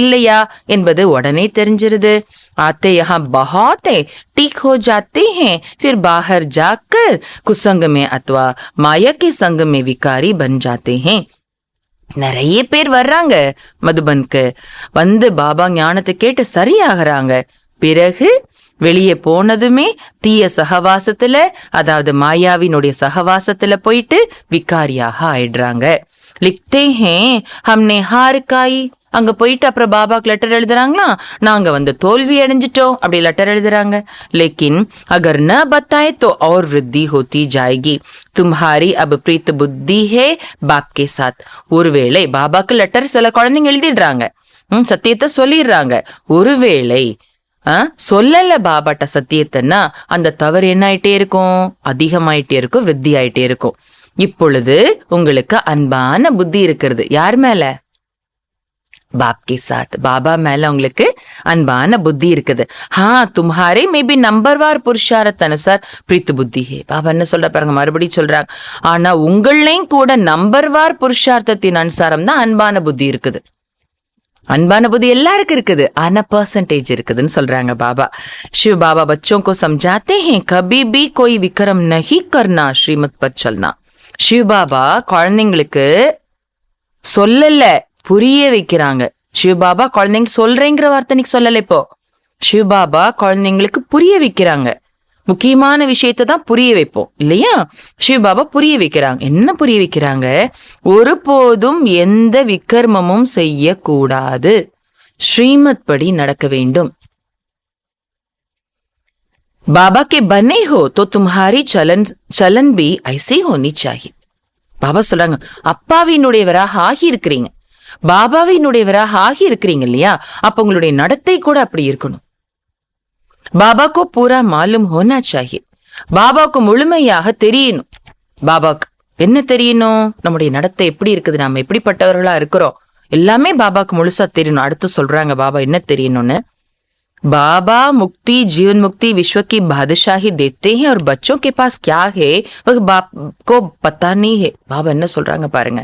இல்லையா என்பது உடனே தெரிஞ்சிருது. आते यहाँ बहुत है, ठीक हो जाते हैं, फिर बाहर जाकर कुसंग में अथवा माया के संग में विकारी बन जाते हैं. நிறைய பேர் வர்றாங்க மதுபனுக்கு, வந்து பாபா ஞானத்தை கேட்டு சரியாகிறாங்க. பிறகு வெளியே போனதுமே தீய சகவாசத்துல, அதாவது மாயாவினுடைய சகவாசத்துல போயிட்டு விகாரியாக ஆயிடுறாங்க. லிக்தே ஹே ஹம்னே ஹார் காய், அங்க போயிட்டு அப்புறம் பாபாக்கு லெட்டர் எழுதுறாங்களா, நாங்க வந்து தோல்வி அடைஞ்சிட்டோம் அப்படி லெட்டர் எழுதுறாங்க. लेकिन अगर न बताए तो और वृद्धि होती जाएगी, तुम्हारी अब प्रीत बुद्धि है बाप के साथ. ஒருவேளை பாபாக்கு லெட்டர் சில குழந்தைங்க எழுதிடுறாங்க, சத்தியத்தை சொல்லிடுறாங்க. ஒருவேளை சொல்லல பாபாட்ட சத்தியத்தைன்னா அந்த தவறு என்ன ஆயிட்டே இருக்கும்? அதிகமாயிட்டே இருக்கும், விருத்தி ஆயிட்டே இருக்கும். இப்பொழுது உங்களுக்கு அன்பான புத்தி இருக்கிறது. யார் மேல? बाप के साथ, பாபா மேல உங்களுக்கு அன்பான புத்தி இருக்குது. तुम्हारे में भी नंबरवार पुरुषार्थ अनुसार प्रीत बुद्धि है. பாபா என்ன சொல்ற பாருங்க, மறுபடியும் சொல்றாங்க. ஆனா உங்களையும் கூட நம்பர்வார் புருஷார்த்தத்தின் அனுசாரம் தான் அன்பான புத்தி இருக்குது. அன்பான புத்தி எல்லாருக்கும் இருக்குது, ஆனா परसेंटेज இருக்குதுன்னு சொல்றாங்க பாபா. शिव बाबा बच्चों को समझाते हैं कभी भी कोई विक्रम नहीं करना, श्रीमत पर चलना. शिव बाबा குழந்தைங்களுக்கு சொல்லல, புரிய வைக்கிறாங்க. शिव बाबा குழந்தைங்க சொல்றேங்கிற வார்த்தை சொல்லல, இப்போ शिव बाबा குழந்தைங்களுக்கு புரிய வைக்கிறாங்க. முக்கியமான விஷயத்தை தான் புரிய வைப்போம் இல்லையா. சிவ பாபா புரிய வைக்கிறாங்க. என்ன புரிய வைக்கிறாங்க? ஒருபோதும் எந்த விக்கர்மமும் செய்யக்கூடாது, ஸ்ரீமத் படி நடக்க வேண்டும். बाबा के बने हो तो तुम्हारी चलन भी ऐसी होनी चाहिए. பாபா சொல்றாங்க, அப்பாவினுடையவராக ஆகி இருக்கிறீங்க, பாபாவினுடையவராக ஆகி இருக்கிறீங்க இல்லையா, அப்ப உங்களுடைய நடத்தை கூட அப்படி இருக்கணும். பாபா को पूरा मालूम होना चाहिए. பாபாவுக்கு முழுமையாக தெரியணும். பாபாக்கு என்ன தெரியணும்? நம்முடைய நடத்தை எப்படி இருக்குது, நாம எப்படிப்பட்டவர்களா இருக்கிறோம், எல்லாமே பாபாக்கு முழுசா தெரியணும். அடுத்து சொல்றாங்க பாபா என்ன தெரியணும்னு. बाबा मुक्ति जीवन मुक्ति विश्व की बादशाही देते हैं और बच्चों के पास क्या है वह बाप को पता नहीं है. பாபா என்ன சொல்றாங்க பாருங்க,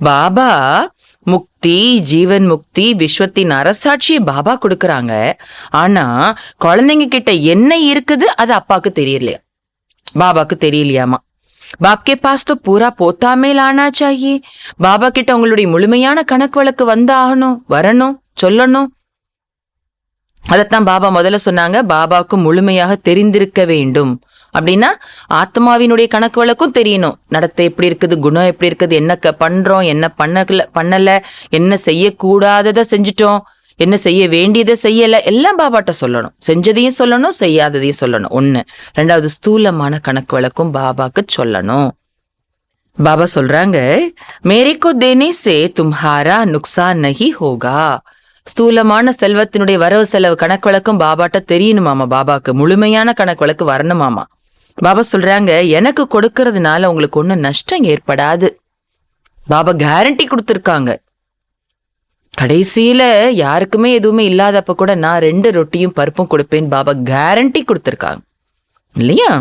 பாபா முக்தி ஜீவன் முக்தி விஸ்வத்தின் அரசாட்சியை பாபா கொடுக்கறாங்க. ஆனா குழந்தைங்க கிட்ட என்ன இருக்குது அது அப்பாக்கு தெரியலையா, பாபாக்கு தெரியலையாமா. बाप के पास तो पूरा पोता में लाना चाहिए. பாபா கிட்ட உங்களுடைய முழுமையான கணக்கு வழக்கு வந்தாகணும், வரணும், சொல்லணும். அதத்தான் பாபா முதல்ல சொன்னாங்க, பாபாவுக்கு முழுமையாக தெரிந்திருக்க வேண்டும். அப்படின்னா ஆத்மாவினுடைய கணக்கு வழக்கும் தெரியணும். நடத்தை எப்படி இருக்குது, குணம் எப்படி இருக்குது, என்ன பண்றோம், என்ன பண்ணல, என்ன செய்யக்கூடாததை செஞ்சுட்டோம், என்ன செய்ய வேண்டியதை செய்யல, எல்லாம் பாபாட்ட சொல்லணும். செஞ்சதையும் சொல்லணும், செய்யாததையும் சொல்லணும். 1. 2வது ஸ்தூலமான கணக்கு வழக்கும் பாபாக்கு சொல்லணும். பாபா சொல்றாங்க, மேரேக்கோ தேனே சே தும்ஹாரா நுக்சான் நஹி ஹோகா. ஸ்தூலமான செல்வத்தினுடைய வரவு செலவு கணக்கு வழக்கம் பாபாட்ட தெரியணுமாமா. பாபாக்கு முழுமையான கணக்கு வழக்கு வரணுமாமா. பாபா சொல்றாங்க, எனக்கு கொடுக்கறதுனால உங்களுக்கு ஒன்றும் நஷ்டம் ஏற்படாது. பாபா கேரண்டி கொடுத்துருக்காங்க. கடைசியில யாருக்குமே எதுவுமே இல்லாதப்ப கூட நான் 2 ரொட்டியும் பருப்பும் கொடுப்பேன் பாபா கேரண்டி கொடுத்துருக்காங்க இல்லையா?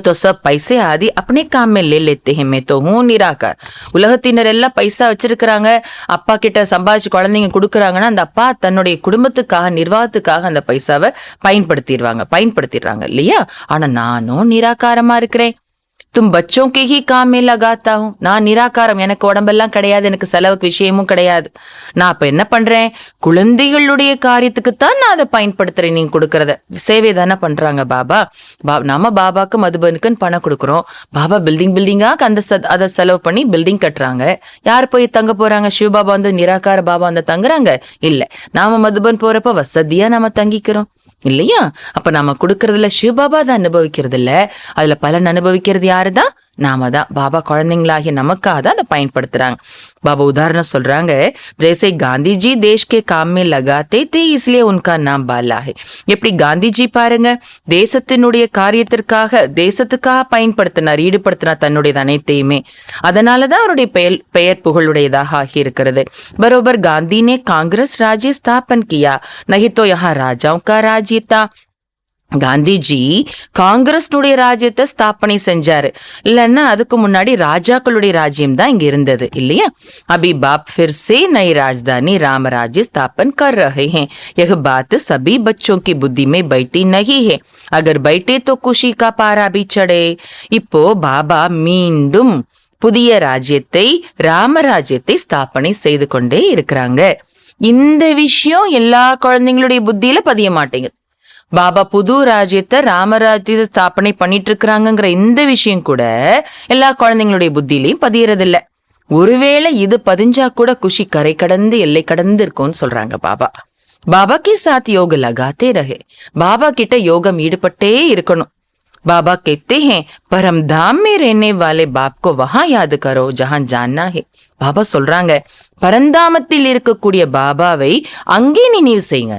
तो सब पैसे आदि अपने काम में ले लेते हैं, मैं तो हूँ निराकार. உலகத்தினர் எல்லாம் பைசா வச்சிருக்கிறாங்க, அப்பா கிட்ட சம்பாதிச்சு குழந்தைங்க கொடுக்குறாங்கன்னா அந்த அப்பா தன்னுடைய குடும்பத்துக்காக நிர்வாகத்துக்காக அந்த பைசாவை பயன்படுத்திடுறாங்க இல்லையா? ஆனா நானும் நிராகாரமா இருக்கிறேன். தும் பச்சோं के ही काम में लगाता हूं. நான் நிராகாரம், எனக்கு உடம்பெல்லாம் கிடையாது, எனக்கு செலவுக்கு விஷயமும் கிடையாது. நான் அப்ப என்ன பண்றேன், குழந்தைகளுடைய காரியத்துக்குத்தான் நான் அதை பயன்படுத்துறேன். நீங்க கொடுக்கறத சேவை தானே பண்றாங்க பாபா. நம்ம பாபாக்கு மதுபனுக்குன்னு பணம் கொடுக்குறோம். பாபா பில்டிங்கா அதை செலவு பண்ணி பில்டிங் கட்டுறாங்க. யார் போய் தங்க போறாங்க? சிவபாபா வந்து நிராகார பாபா வந்து தங்குறாங்க இல்ல. நாம மதுபன் போறப்ப வசதியா நம்ம தங்கிக்கிறோம் இல்லையா? அப்ப நாம கொடுக்கறதுல சிவபாபா தான் அனுபவிக்கிறது இல்ல, அதுல பலன் அனுபவிக்கிறது யாருதான்? நாம தான். பாபா குழந்தைங்களாகிய நமக்காக தான் அதை பயன்படுத்துறாங்க. பாபா உதாரணம் சொல்றாங்க, ஜெய்சே காந்திஜி தேஷ் கே காம் மே லகாத்தே தே இஸ்லியே உன்கா நாம் பாலா ஹை. எப்படி காந்திஜி பாருங்க, தேசத்தினுடைய காரியத்திற்காக பயன்படுத்தினார், ஈடுபடுத்தினார் தன்னுடைய அனைத்தையுமே. அதனாலதான் அவருடைய பெயர் புகழுடையதாக ஆகி இருக்கிறது. பரோபர் காந்தி ने कांग्रेस राज्य स्थापन किया, नहीं तो यहाँ राजाओं का राज्य था. காந்திஜி காங்கிரஸ்னுடைய ராஜ்யத்தை ஸ்தாபனை செஞ்சாரு, இல்லன்னா அதுக்கு முன்னாடி ராஜாக்களுடைய ராஜ்யம் தான் இங்க இருந்தது இல்லையா? अभी बाप फिर से नई राजधानी राम राज्य स्थापन कर रहे हैं. यह बात सभी बच्चों की बुद्धि में बैठी नहीं है. अगर बैठे तो खुशी का पारा भी चढ़े. இப்போ பாபா மீண்டும் புதிய ராஜ்யத்தை, ராமராஜ்யத்தை ஸ்தாபனை செய்து கொண்டே இருக்கிறாங்க. இந்த விஷயம் எல்லா குழந்தைங்களுடைய புத்தியில பதிய மாட்டேங்குது. பாபா புது ராஜ்யத்தை, ராமராஜ்யத்தை ஸ்தாபனை பண்ணிட்டு இருக்கிறாங்கிற இந்த விஷயம் கூட எல்லா குழந்தைங்களுடைய புத்தியிலையும் பதியறது இல்ல. ஒருவேளை இது பதிஞ்சா கூட குஷி கரை கடந்து எல்லை கடந்து இருக்கும்னு சொல்றாங்க பாபா. பாபா கே சாத் யோக லகாத்தே ரஹே. பாபா கிட்ட யோகம் ஈடுபட்டே இருக்கணும். बाबा कहते हैं परम धाम में रहने वाले बाप को वहां याद करो जहां जानना है. பாபா சொல்றாங்க, பரந்தாமத்தில் இருக்கக்கூடிய பாபாவை அங்கே நினைவு செய்யுங்க.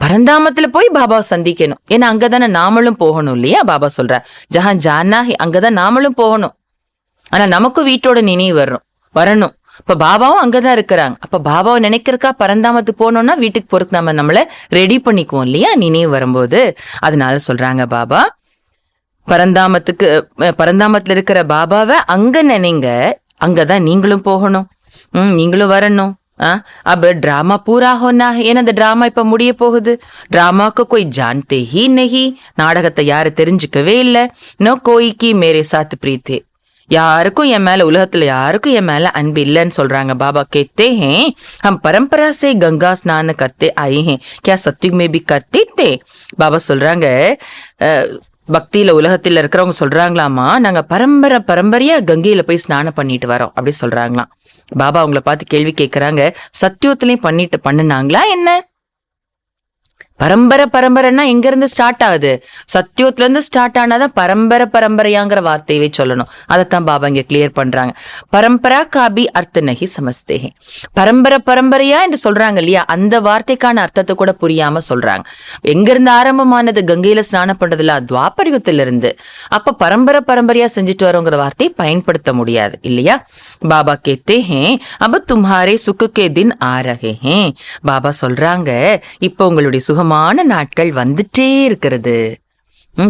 பரந்தாமத்துல போய் பாபாவை சந்திக்கணும். ஏன்னா அங்கதானே நாமளும் போகணும் இல்லையா? பாபா சொல்ற ஜஹான் ஜான்னா ஹை, அங்கதான் நாமளும் போகணும். ஆனா நமக்கும் வீட்டோட நினைவு வரணும். இப்ப பாபாவும் அங்கதான் இருக்கிறாங்க. அப்ப பாபாவை நினைக்கிறக்கா பரந்தாமத்துக்கு போனோம்னா வீட்டுக்கு போறதுக்கு நம்ம நம்மள ரெடி பண்ணிக்குவோம் இல்லையா நினைவு வரும்போது. அதனால சொல்றாங்க பாபா, பரந்தாமத்துல இருக்கிற பாபாவை அங்க நினைங்க, அங்கதான் நீங்களும் போகணும், நீங்களும் வரணும். अब ड्रामा पूरा होना है. ஏன்னா அந்த டிராமா இப்ப முடிய போகுது. டிராமாக்கு कोई जानते ही नहीं. நாடகத்தை யாரு தெரிஞ்சுக்கவே இல்லை. நோ கோய் கி மேரே சாத் பிரீத் है. யாருக்கும் என் மேல, உலகத்துல யாருக்கும் என் மேல அன்பு இல்லைன்னு சொல்றாங்க பாபா. कहते हैं हम परंपरा से गंगा स्नान करते आए हैं, क्या सत्युग में भी करते थे. பாபா சொல்றாங்க, பக்தியில உலகத்துல இருக்கிறவங்க சொல்றாங்களாமா, நாங்க பரம்பரையா கங்கையில போய் ஸ்நானம் பண்ணிட்டு வரோம் அப்படி சொல்றாங்களாம். பாபா அவங்கள பார்த்து கேள்வி கேட்கறாங்க, சத்தியத்திலையும் பண்ணுனாங்களா என்ன? பரம்பரைன்னா எங்க இருந்து ஸ்டார்ட் ஆகுது? சத்தியத்துல இருந்து ஸ்டார்ட் ஆனாதான் பரம்பரையாங்கிற வார்த்தையவே சொல்லணும். அதைத்தான் பாபா இங்க கிளியர் பண்றாங்க. பரம்பரா காபி அர்த்த நகி சமஸ்தே. பரம்பரையா என்று சொல்றாங்க இல்லையா, அந்த வார்த்தைக்கான அர்த்தத்தை கூட புரியாம சொல்றாங்க. எங்க இருந்து ஆரம்பமானது? கங்கையில ஸ்நானம் பண்றதுல துவாபரயுகத்துல இருந்து. அப்ப பரம்பரையா செஞ்சுட்டு வரோங்கிற வார்த்தையை பயன்படுத்த முடியாது இல்லையா? பாபா கேத்தே ஹே அப தும்ஹாரே சுக்குக்கே தின் ஆ ரஹே ஹே. பாபா சொல்றாங்க, இப்ப உங்களுடைய சுகமான நாட்கள் வந்துட்டே இருக்கிறது.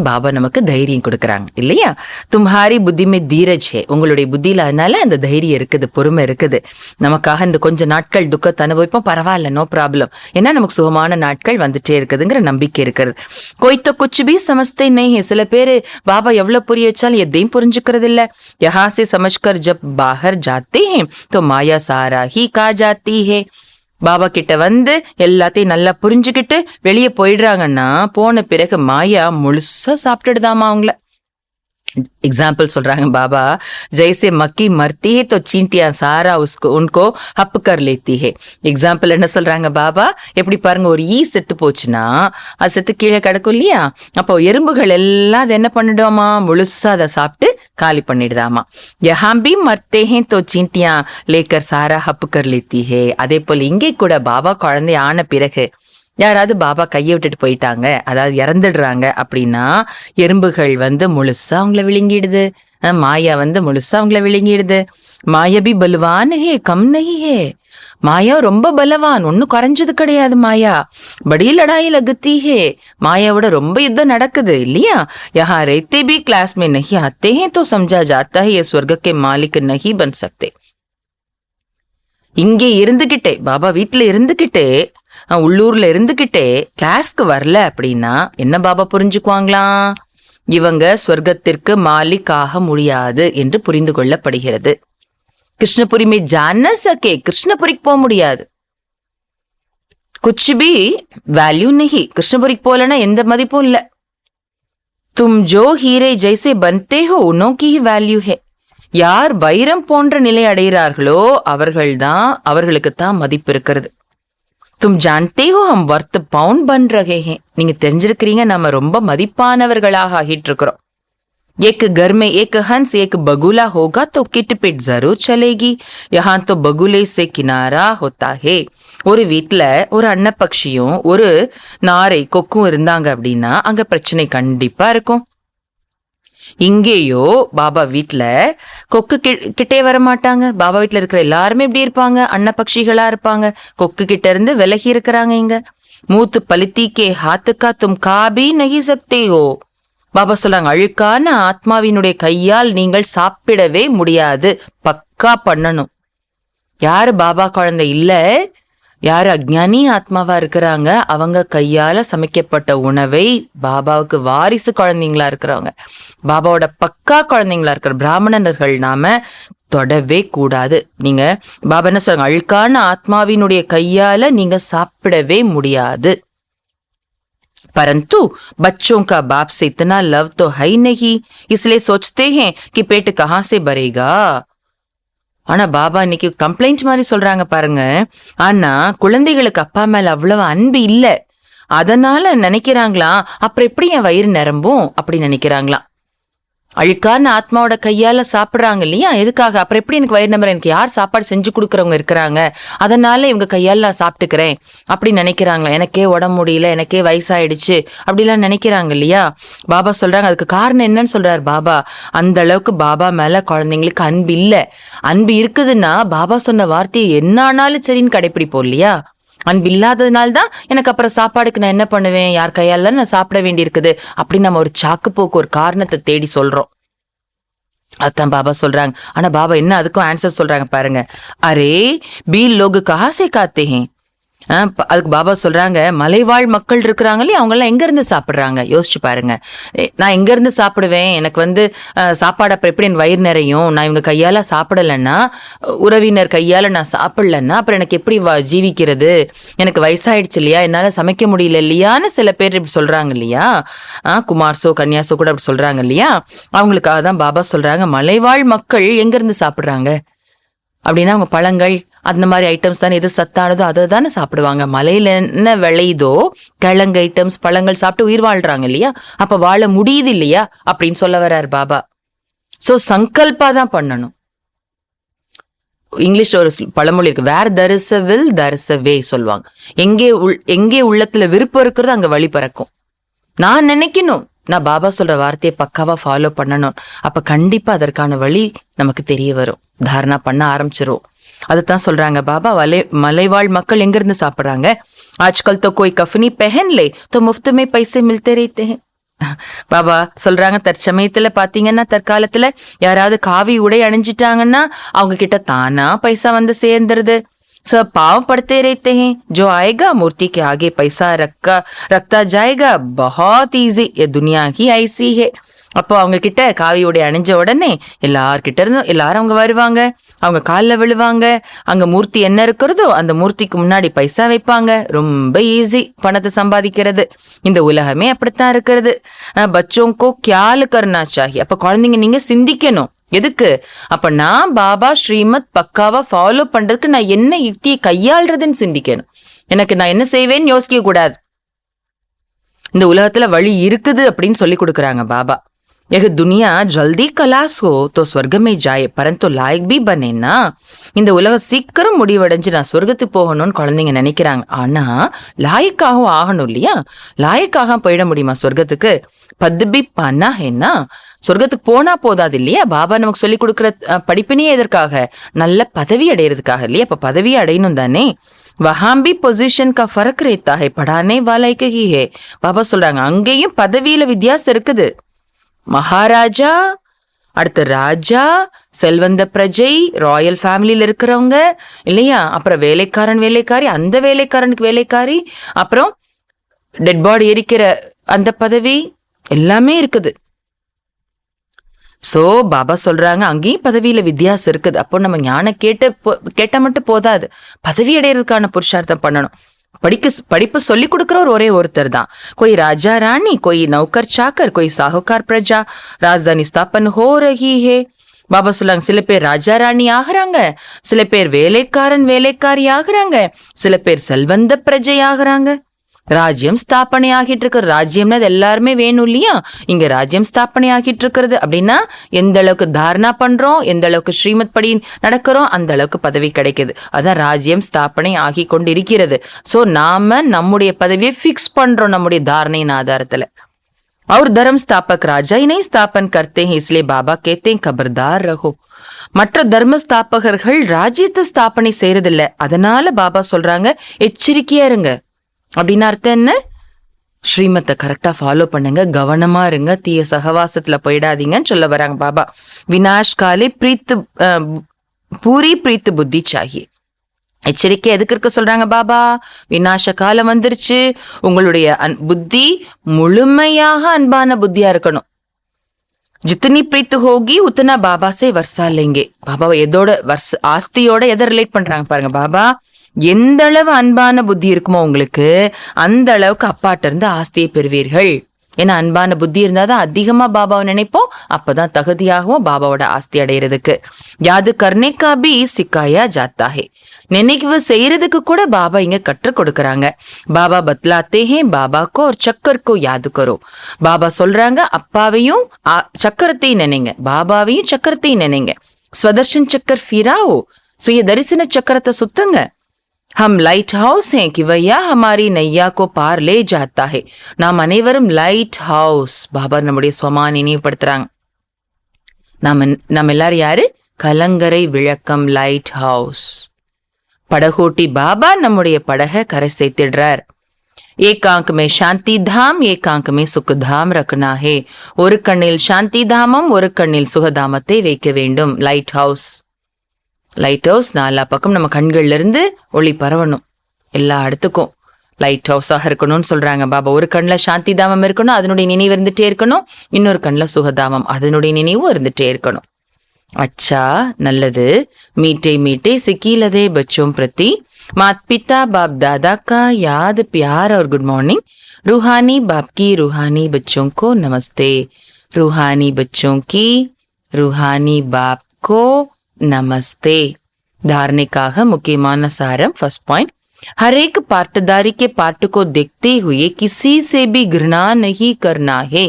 பாபா நமக்கு தைரியம் கொடுக்கறாங்க இல்லையா? தும்ஹாரி புத்தி மே தீரஜ் ஹே. உங்களுடைய புத்தியில அதனால அந்த தைரியம் இருக்குது, பொறுமை இருக்குது. நமக்காக இந்த கொஞ்ச நாட்கள் துக்கத்தை அனுபவிப்போம், பரவாயில்ல, நோ ப்ராப்ளம். ஏன்னா நமக்கு சுகமான நாட்கள் வந்துட்டே இருக்குதுங்கிற நம்பிக்கை இருக்கிறது. கொய்த்தோ குச் பி சமஸ்தே நஹி ஹே. சில பேரு பாபா எவ்வளவு புரிய வச்சாலும் எதையும் புரிஞ்சுக்கிறது இல்ல. யஹா சே சமஜ்கர் ஜப் பாஹர் ஜாத்தே ஹே தோ மாயா சாரா ஹி கா ஜாத்தி ஹே. பாபா கிட்ட வந்து எல்லாத்தையும் நல்லா புரிஞ்சுக்கிட்டு வெளியே போயிடுறாங்கன்னா போன பிறகு மாயா முழுசா சாப்பிட்டுடுதாமா அவங்கள. एग्जाम्पल சொல்றாங்க பாபா, जैसे मक्खी मरती है तो चींटियां सारा उसको उनको हप कर लेती है. எக்ஸாம்பிள் என்ன சொல்றாங்க பாபா, எப்படி பாருங்க, ஒரு ஈ செத்து போச்சுன்னா அது செத்து கீழே கிடக்கும் இல்லையா, அப்போ எறும்புகள் எல்லாம் அது என்ன பண்ணிடுவாமா, முழுசா அதை சாப்பிட்டு காலி பண்ணிடுதாமா. यहाँ भी मरते हैं तो चींटियां लेकर सारा हप कर लेती है. அதே போல இங்கே கூட பாபா குழந்தை ஆன பிறகு யாராவது பாபா கையை விட்டுட்டு போயிட்டாங்க, அதாவது இறந்துடுறாங்க அப்படின்னா எறும்புகள் வந்து முழுசா அவங்கள விழுங்கிடுது, மாயா வந்து முழுசா அவங்கள விழுங்கிடுது. மாயபி பலவான் ஹே கம் நஹி ஹே, மாயா ரொம்ப பலவான், ஒன்னும் குறைஞ்சது கிடையாது. மாயா படி லடாயி லகத்தி ஹே, மாயாவோட ரொம்ப யுத்தம் நடக்குது இல்லையா. யஹா रहते भी क्लास में नहीं आते हैं तो समझा जाता है ये स्वर्ग के मालिक नहीं बन सकते. இங்கே இருந்துகிட்டே, பாபா வீட்டுல இருந்துகிட்டே, உள்ளூர்ல இருந்துகிட்டே கிளாஸ்க்கு வரல அப்படின்னா என்ன பாபா புரிஞ்சுக்குவாங்களாம், இவங்க ஸ்வர்க்கத்திற்கு மாலிக் ஆக முடியாது என்று புரிந்து கொள்ளப்படுகிறது. கிருஷ்ணபுரி மே ஜான சகே, கிருஷ்ணபுரிக்கு போக முடியாது. குச் பி வேல்யூ நஹி, கிருஷ்ணபுரிக்கு போலனா எந்த மதிப்பும் இல்ல. தும் ஜோ ஹீரே ஜெய்சே பன்தே ஹோ உனோ கி வேல்யூ ஹே, யார் வைரம் போன்ற நிலை அடைகிறார்களோ அவர்களுக்கு தான் மதிப்பு இருக்கிறது. तुम जानते हो हम वर्थ पाउंड बन रहे हैं, நீங்க தெரிஞ்சிருக்கிறீங்க நம்ம ரொம்ப மதிப்பானவர்களாக ஆகிட்டு இருக்கிறோம். एक घर में एक हंस एक बगुला होगा तो किट पिट जरूर चलेगी, यहाँ तो बगुले से किनारा होता है. ஒரு வீட்டுல ஒரு அன்னப்பக்ஷியும் ஒரு நாரை கொக்கும் இருந்தாங்க அப்படின்னா அங்க பிரச்சனை கண்டிப்பா இருக்கும். இங்கேயோ பாபா வீட்டுல கொக்கு கிட்டே வர மாட்டாங்க. பாபா வீட்டுல இருக்கிற எல்லாருமே எப்படி இருப்பாங்க, அன்னப்பக்ஷிகளா இருப்பாங்க, கொக்கு கிட்ட இருந்து விலகி இருக்கிறாங்க. இங்க மூத்து பலித்தி கே ஹாத்துக்கா தும் காபி நகி சக்தேயோ, பாபா சொல்றாங்க அழுக்கான ஆத்மாவினுடைய கையால் நீங்கள் சாப்பிடவே முடியாது, பக்கா பண்ணணும். யாரு பாபா குழந்தை இல்ல, யாரு அஜ்ஞானி ஆத்மாவா இருக்கிறாங்க, அவங்க கையால சமைக்கப்பட்ட உணவை பாபாவுக்கு வாரிசு குழந்தைங்களா இருக்கிறவங்க, பாபாவோட பக்கா குழந்தைங்களா இருக்கிற பிராமணர்கள் நாம தொடவே கூடாது. நீங்க பாபா என்ன சொல்றாங்க, அழுக்கான ஆத்மாவினுடைய கையால நீங்க சாப்பிடவே முடியாது. परंतु बच्चों का बाप से इतना लव तो है ही नहीं, इसलिए सोचते हैं कि पेट कहां से भरेगा. ஆனா பாபா இன்னைக்கு கம்ப்ளைண்ட் மாதிரி சொல்றாங்க பாருங்க. ஆனா குழந்தைகளுக்கு அப்பா மேல அவ்வளவு அன்பு இல்ல, அதனால நினைக்கிறாங்களாம் அப்புறம் எப்படி என் வயிறு நிரம்பும் அப்படி நினைக்கிறாங்களாம். அழுக்கான ஆத்மாவோட கையால சாப்பிடுறாங்க இல்லையா, எதுக்காக, அப்புறம் எப்படி எனக்கு வயிறு நம்பர், எனக்கு யார் சாப்பாடு செஞ்சு கொடுக்கறவங்க இருக்கிறாங்க, அதனால இவங்க கையால நான் சாப்பிட்டுக்கிறேன் அப்படி நினைக்கிறாங்க. எனக்கே உடம்பு முடியல, எனக்கே வயசாயிடுச்சு அப்படிலாம் நினைக்கிறாங்க இல்லையா. பாபா சொல்றாங்க அதுக்கு காரணம் என்னன்னு சொல்றாரு பாபா, அந்த அளவுக்கு பாபா மேல குழந்தைங்களுக்கு அன்பு இல்ல. அன்பு இருக்குதுன்னா பாபா சொன்ன வார்த்தையை என்ன ஆனாலும் சரின்னு கடைப்பிடிப்போம் இல்லையா. அன்பு இல்லாததுனால்தான் எனக்கு அப்புறம் சாப்பாடுக்கு நான் என்ன பண்ணுவேன், யார் கையால நான் சாப்பிட வேண்டி இருக்குது அப்படி நம்ம ஒரு சாக்கு போக்கு ஒரு காரணத்தை தேடி சொல்றோம். அதான் பாபா சொல்றாங்க. ஆனா பாபா என்ன அதுக்கும் ஆன்சர் சொல்றாங்க பாருங்க, அரே பீல் லோகு கஹா சே காத்தே ஹே. அதுக்கு பாபா சொல்றாங்க மலைவாழ் மக்கள் இருக்கிறாங்க இல்லையா, அவங்க எல்லாம் எங்க இருந்து சாப்பிடுறாங்க யோசிச்சு பாருங்க. நான் எங்க இருந்து சாப்பிடுவேன், எனக்கு வந்து சாப்பாடு அப்புறம் எப்படி என் வயிறு நிறையும், நான் இவங்க கையால சாப்பிடலன்னா, உறவினர் கையால நான் சாப்பிடலன்னா அப்புறம் எனக்கு எப்படி ஜீவிக்கிறது, எனக்கு வயசாயிடுச்சு இல்லையா, என்னால சமைக்க முடியல இல்லையான்னு சில பேர் இப்படி சொல்றாங்க இல்லையா. குமார்சோ கன்யாசோ கூட அப்படி சொல்றாங்க இல்லையா. அவங்களுக்காக தான் பாபா சொல்றாங்க மலைவாழ் மக்கள் எங்க இருந்து சாப்பிடுறாங்க அப்படின்னா அவங்க பழங்கள் அந்த மாதிரி ஐட்டம்ஸ் தானே, எது சத்தானதோ அதை தானே சாப்பிடுவாங்க. மலையில என்ன விளையுதோ கிழங்கு ஐட்டம்ஸ் பழங்கள் சாப்பிட்டு உயிர் வாழ்றாங்க இல்லையா, அப்ப வாழ முடியுது இல்லையா அப்படின்னு சொல்ல வர்றாரு பாபா. சோ சங்கல்பா தான் பண்ணணும். இங்கிலீஷ் ஒரு பழமொழி இருக்கு, வேர் there is a will there is a way சொல்லுவாங்க. எங்கே உள்ளத்துல விருப்பம் இருக்கிறது அங்க வழி பிறக்கும். நான் நினைக்கணும், நான் பாபா சொல்ற வார்த்தையை பக்காவா ஃபாலோ பண்ணணும், அப்ப கண்டிப்பா அதற்கான வழி நமக்கு தெரிய வரும், தாரணா பண்ண ஆரம்பிச்சிரும். அதுதான் சொல்றாங்க பாபா, மலைவாழ் மக்கள் எங்க இருந்து சாப்பிடுறாங்க. ஆஜ்கல் தோ கோய் கஃபனி பெஹன் லே தோ முஃப்த் மே பைசே மில்தே ரஹதே ஹை. பாபா சொல்றாங்க தற்சமயத்துல பாத்தீங்கன்னா தற்காலத்துல யாராவது காவி உடை அணிஞ்சிட்டாங்கன்னா அவங்க கிட்ட தானா பைசா வந்து சேர்ந்துருது. सब पाव पड़ते रहते हैं, जो आएगा मूर्ति के आगे पैसा रखता जाएगा, बहुत ஈஸி, ये दुनिया ही ऐसी है. அப்போ அவங்க கிட்ட காவி உடை அணிஞ்ச உடனே எல்லார்கிட்ட இருந்து எல்லாரும் அவங்க வருவாங்க, அவங்க காலில் விழுவாங்க, அங்க மூர்த்தி என்ன இருக்கிறதோ அந்த மூர்த்திக்கு முன்னாடி பைசா வைப்பாங்க. ரொம்ப ஈஸி பணத்தை சம்பாதிக்கிறது. இந்த உலகமே அப்படித்தான் இருக்கிறது. பச்சோங்கோ கியால் கர்னா சாஹி. அப்ப குழந்தைங்க நீங்க சிந்திக்கணும். எதுக்கு? அப்ப நான் பாபா ஸ்ரீமத் பக்காவா ஃபாலோ பண்றதுக்கு நான் என்ன யுக்தியை கையாள்றதுன்னு சிந்திக்கணும். எனக்கு நான் என்ன செய்வேன்னு யோசிக்க கூடாது. இந்த உலகத்துல வழி இருக்குது அப்படின்னு சொல்லி கொடுக்குறாங்க பாபா. यह दुनिया जल्दी खलास हो तो स्वर्ग में जाए परंतु लायक भी बने ना. இந்த உலகம் சீக்கிரம் முடிவடைஞ்சு நான் சொர்க்கத்துக்கு போகணும்னு குழந்தைங்க நினைக்கிறாங்க. ஆனா லாயக்காகவும் ஆகணும் இல்லையா? லாயக்காக போயிட முடியுமா சொர்க்கத்துக்கு? பத்பி பண்ணா என்ன, சொர்க்கத்துக்கு போனா போதாது இல்லையா? பாபா நமக்கு சொல்லி கொடுக்குற படிப்பினையே எதற்காக? நல்ல பதவி அடையிறதுக்காக இல்லையா? அப்ப பதவி அடையணும் தானே. வஹாம்பி பொசிஷன் கா ஃபர்க் ரேத்தா ஹை படானே வாலைக்கு ஹி ஹே. பாபா சொல்றாங்க அங்கேயும் பதவியில வித்தியாசம் இருக்குது. மகாராஜா, அடுத்த ராஜா, செல்வந்த பிரஜை, ராயல் ஃபேமிலியில இருக்கிறவங்க இல்லையா? அப்புறம் வேலைக்காரி, அந்த வேலைக்காரனுக்கு வேலைக்காரி, அப்புறம் டெட் பாடி எரிக்கிற அந்த பதவி எல்லாமே இருக்குது. சோ பாபா சொல்றாங்க அங்கேயும் பதவியில வித்தியாசம் இருக்குது. அப்போ நம்ம ஞானம் கேட்ட மட்டும் போதாது, பதவி அடையிறதுக்கான புருஷார்த்தம் பண்ணணும். படிப்பு சொல்லி கொடுக்கிறவர் ஒரே ஒருத்தர் தான். कोई राजा रानी, कोई नौकर चाकर, कोई साहूकार प्रजा, राजधानी स्थापन हो रही है. பாபா சொல்லாங்க சில பேர் ராஜா ராணி ஆகுறாங்க, சில பேர் வேலைக்காரி ஆகுறாங்க, சில பேர் செல்வந்த பிரஜை ஆகுறாங்க. ராஜ்யம் ஸ்தாபனை ஆகிட்டு இருக்கிற ராஜ்யம்னா அது எல்லாருமே வேணும் இல்லையா? இங்க ராஜ்யம் ஸ்தாபனை ஆகிட்டு இருக்கிறது அப்படின்னா எந்த அளவுக்கு தாரணா பண்றோம், எந்த அளவுக்கு ஸ்ரீமத் படி நடக்கிறோம், அந்த அளவுக்கு பதவி கிடைக்குது. அதான் ராஜ்யம் ஸ்தாபனை ஆகி கொண்டு இருக்கிறது. சோ நாம நம்முடைய பதவியை பிக்ஸ் பண்றோம் நம்முடைய தாரணையின் ஆதாரத்துல. और धर्म स्थापक राजा ही नहीं स्थापन करते हैं, इसलिए बाबा कहते हैं खबरदार रहो. மற்ற தர்ம ஸ்தாபகர்கள் ராஜ்யத்தை ஸ்தாபனை செய்யறதில்ல, அதனால பாபா சொல்றாங்க எச்சரிக்கையா இருங்க. அப்படின்னு அர்த்தம் என்ன? ஸ்ரீமத்தை கரெக்டா ஃபாலோ பண்ணுங்க, கவனமா இருங்க, தீய சகவாசத்துல போயிடாதீங்கன்னு சொல்ல வராங்க பாபா. வினாஷ் காலே பூரி பிரீத்து புத்தி சாஹியே. எச்சரிக்கை எதுக்கு இருக்க சொல்றாங்க பாபா? விநாச காலம் வந்துருச்சு, உங்களுடைய புத்தி முழுமையாக அன்பான புத்தியா இருக்கணும். ஜித்தனி பிரீத்து ஹோகி உத்தனா பாபா சே வர்சா லேங்கே. பாபா எதோட ஆஸ்தியோட எதை ரிலேட் பண்றாங்க பாருங்க. பாபா எந்த அளவு அன்பான புத்தி இருக்குமோ உங்களுக்கு, அந்த அளவுக்கு அப்பாட்ட இருந்து ஆஸ்தியை பெறுவீர்கள். ஏன்னா அன்பான புத்தி இருந்தாதான் அதிகமா பாபாவை நினைப்போம், அப்பதான் தகுதியாகவும் பாபாவோட ஆஸ்தி அடைகிறதுக்கு. யாது கர்னேக்கா பி சிக்காயா ஜாத்தாஹே. நினைவு செய்யறதுக்கு கூட பாபா இங்க கற்றுக் கொடுக்கறாங்க. பாபா பத்லாத்தே ஹே பாபாக்கோ ஒரு சக்கர்க்கோ யாது கரோ. பாபா சொல்றாங்க அப்பாவையும் சக்கரத்தையும் நினைங்க, பாபாவையும் சக்கரத்தையும் நினைங்க. ஸ்வதர்ஷன் சக்கர் ஃபிராவோ, சுய தரிசன சக்கரத்தை சுத்துங்க. हम लाइट हाउस हैं कि वैया हमारी नैया को पार ले जाता है. நாம் அனைவரும் லைட் ஹவுஸ். பாபா நம்முடைய ஸ்வமான் நினைவுபடுத்துறாங்க. நம்ம எல்லாரும் யாரு? கலங்கரை விளக்கம், லைட் ஹவுஸ். படகோட்டி பாபா நம்முடைய படகை கரை சேர்த்திடுறார். ஏகாங்க் மே சாந்தி தாம், ஏகாங்க் மே சுகதாம் ரக்னா ஹே. ஒரு கண்ணில் சாந்தி தாமம், ஒரு கண்ணில் சுகதாமத்தை வைக்க வேண்டும். Light house. லைட் ஹவுஸ் நாலா பக்கம் நம்ம கண்கள்ல இருந்து ஒளி பரவணும், எல்லா இடத்துக்கும் லைட் ஹவுஸாக இருக்கணும்னு சொல்றாங்க பாபா. ஒரு கண்ணில் சாந்தி தாமம் இருக்கணும், அதனுடைய நினைவு இருந்துட்டே இருக்கணும். இன்னொரு கண்ணில் சுகதாமம், அதனுடைய நினைவும் இருந்துட்டே இருக்கணும். அச்சா, நல்லது. மீட்டே மீட்டே சிக்கீலதே பச்சோம் பிரதி मात पिता बाप दादा का याद प्यार और गुड मॉर्निंग. रूहानी बाप की रूहानी बच्चों को नमस्ते. रूहानी बच्चों की रूहानी बाप को नमस्ते. धारणेக்காக முக்கியமான சாரம். फर्स्ट पॉइंट, हर एक पार्टदारी के पार्ट को देखते हुए किसी से भी घृणा नहीं करना है.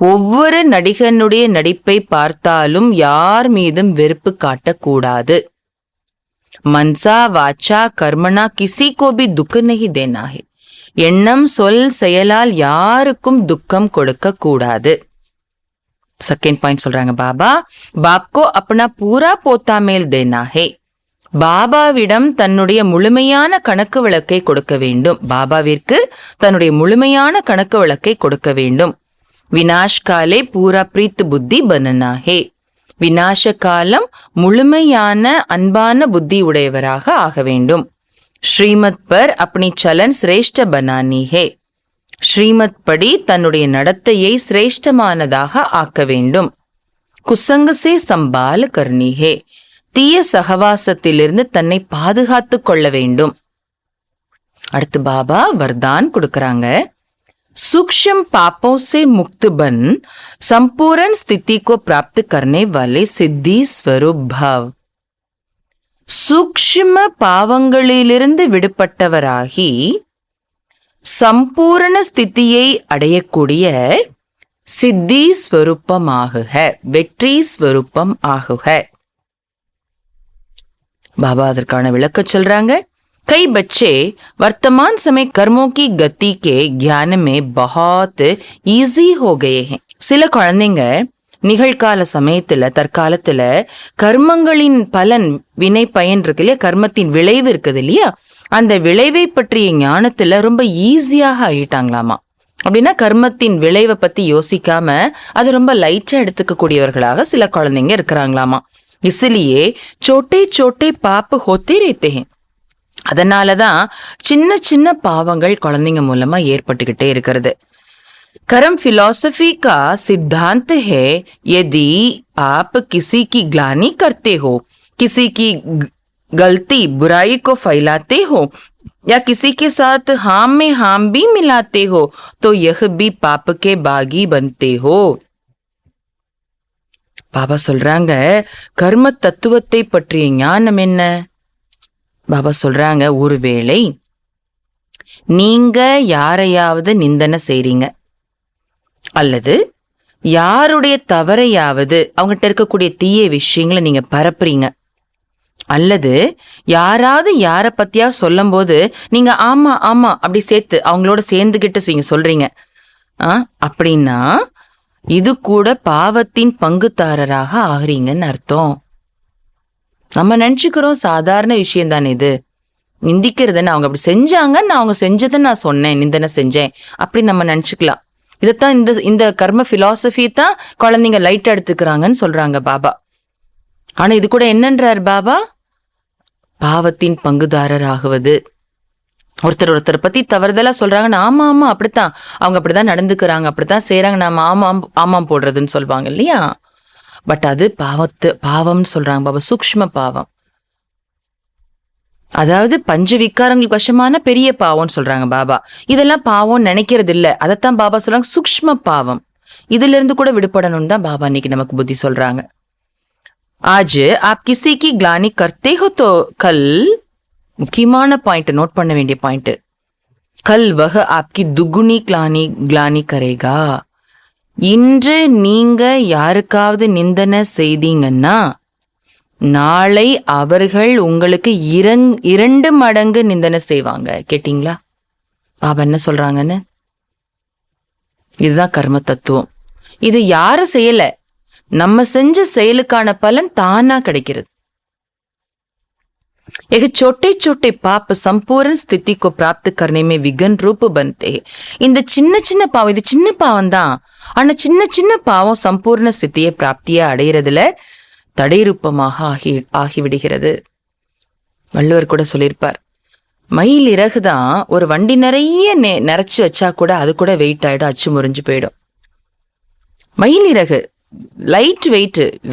ஒவ்வொரு நடிகனுடைய நடிப்பை பார்த்தாலும் யார் மீதும் வெறுப்பு காட்டக்கூடாது. மன்சா வாச்சா கர்மனா கிசி கோ பி துக்க நஹி தேனா ஹை. எண்ணம் சொல் செயலால் யாருக்கும் துக்கம் கொடுக்க கூடாது. செகண்ட் பாயிண்ட் சொல்றாங்க பாபா, பாப்கோ அப்பனா பூரா போத்தா மேல் தேனா ஹே. பாபாவிடம் தன்னுடைய முழுமையான கணக்கு விளக்கை கொடுக்க வேண்டும். பாபாவிற்கு தன்னுடைய முழுமையான கணக்கு விளக்கை கொடுக்க வேண்டும். வினாஷ் காலே பூரா பிரீத் புத்தி பனனா ஹே. விநாச காலம் முழுமையான அன்பான புத்தி உடையவராக ஆக வேண்டும். ஸ்ரீமத் பர் அப்னி சலன் சிரேஷ்ட பனானி ஹே. ஸ்ரீமத் படி தன்னுடைய நடத்தையை சிரேஷ்டமானதாக ஆக்க வேண்டும். குசங்க சே சம்பால் கர்னி ஹே. தீய சகவாசத்திலிருந்து தன்னை பாதுகாத்து கொள்ள வேண்டும். அடுத்து பாபா வர்தான் கொடுக்கறாங்க. सूक्ष्म पापों से मुक्त बन संपूर्ण स्थिति को प्राप्त करने वाले सिद्धि स्वरूप भाव. சூக்ஷ்ம பாவங்களிலிருந்து விடுபட்டவராகி சம்பூரண ஸ்திதியை அடையக்கூடிய சித்தி ஸ்வரூபமாகுக, வெற்றி ஸ்வரூபம் ஆகுக. பாபா அதற்கான விளக்க சொல்றாங்க. कई बच्चे वर्तमान समय कर्मों की गति के ज्ञान में बहुत ஈஸி हो गए हैं. சில குழந்தைங்க நிகழ்கால சமயத்துல தற்காலத்துல கர்மங்களின் பலன் வினை பயன் இருக்கு இல்லையா, கர்மத்தின் விளைவு இருக்குது இல்லையா, அந்த விளைவை பற்றிய ஞானத்துல ரொம்ப ஈஸியாக ஆகிட்டாங்களாமா. அப்படின்னா கர்மத்தின் விளைவை பத்தி யோசிக்காம அது ரொம்ப லைட்டா எடுத்துக்க கூடியவர்களாக சில குழந்தைங்க இருக்கிறாங்களாமா. इसलिए छोटे छोटे पाप होते रहते हैं. அதனாலதான் சின்ன சின்ன பாவங்கள் குழந்தைங்க மூலமா ஏற்பட்டுக்கிட்டே இருக்கிறது. कर्म फिलॉसफी का सिद्धांत है, यदि आप किसी की ग्लानि करते हो, किसी की गलती बुराई को फैलाते हो या किसी के साथ हाम में हाम भी मिलाते हो तो यह भी पाप के बागी बनते हो. பாபா சொல்றாங்க, கர்ம தத்துவத்தை பற்றிய ஞானம் என்ன? பாபா சொல்றாங்க, ஒருவேளை நீங்க யாரையாவது நிந்தனை செய்றீங்க, அல்லது யாருடைய தவறையாவது அவங்ககிட்ட இருக்கக்கூடிய தீய விஷயங்களை நீங்க பரப்புறீங்க, அல்லது யாராவது யார பத்தியா சொல்லும் போது நீங்க ஆமா ஆமா அப்படி சேர்த்து அவங்களோட சேர்ந்துகிட்டு நீங்க சொல்றீங்க, அப்படின்னா இது கூட பாவத்தின் பங்குதாரராக ஆகிறீங்கன்னு அர்த்தம். நம்ம நினைச்சுக்கிறோம் சாதாரண விஷயம் தானே இது, நிந்திக்கிறதுன்னு அவங்க அப்படி செஞ்சாங்க, நான் அவங்க செஞ்சதை நான் சொன்னேன், நிந்தனை செஞ்சேன் அப்படி நம்ம நினைச்சுக்கலாம். இதைத்தான் இந்த கர்ம பிலாசபி தான் குழந்தைங்க லைட் எடுத்துக்கிறாங்கன்னு சொல்றாங்க பாபா. ஆனா இது கூட என்னன்றார் பாபா? பாவத்தின் பங்குதாரர் ஆகுவது. ஒருத்தர் பத்தி தவறுதலா சொல்றாங்கன்னா ஆமா ஆமா அப்படித்தான் அவங்க அப்படித்தான் நடந்துக்கிறாங்க, அப்படித்தான் செய்யறாங்க, நாம ஆமாம் ஆமாம் போடுறதுன்னு சொல்லுவாங்க இல்லையா. பட் அது பாவம்னு சொல்றாங்க பாபா, சூக்ஷ்ம பாவம். அதாவது பஞ்ச விகாரங்களுக்கு வசமான பெரிய பாவம்னு சொல்றாங்க பாபா. இதெல்லாம் பாவம் நினைக்கிறது இல்ல, அதைத்தான் பாபா சொல்றாங்க சூக்ஷ்ம பாவம். இதுல இருந்து கூட விடுபடணும்னு தான் பாபா இன்னைக்கு நமக்கு புத்தி சொல்றாங்க. ஆஜ் ஆப் கிசி கி ग्लानि करते हो तो कल, முக்கியமான பாயிண்ட், நோட் பண்ண வேண்டிய பாயிண்ட், கல் வஹ ஆப்கி துகுனி ग्लानि கரேகா. இன்று நீங்க யாருக்காவது நிந்தனை செய்தீங்கன்னா நாளை அவர்கள் உங்களுக்கு 2 மடங்கு நிந்தனை செய்வாங்க. கேட்டீங்களா பாபா என்ன சொல்றாங்கன்னு? இதுதான் கர்ம தத்துவம். இது யாரும் செய்யல, நம்ம செஞ்ச செயலுக்கான பலன் தானா கிடைக்கிறது. एक छोटे छोटे पाप संपूर्ण स्थिति को प्राप्त करने में विघ्न रूप बनते हैं. இந்த சின்ன பாவம், இது சின்ன பாவம் தான், ஆனா சின்ன பாவம் சம்பூர்ண ஸ்திதியை பிராப்தியை அடையிறதுல தடை ரூபமாக ஆகிவிடுகிறது. வள்ளுவர் கூட சொல்லியிருப்பார், மயில் இறகுதான் ஒரு வண்டி நிறைய நிறைச்சு வச்சா கூட அது கூட வெயிட் ஆயிடும், அச்சு முறிஞ்சு போயிடும். மயில் இறகு லைட்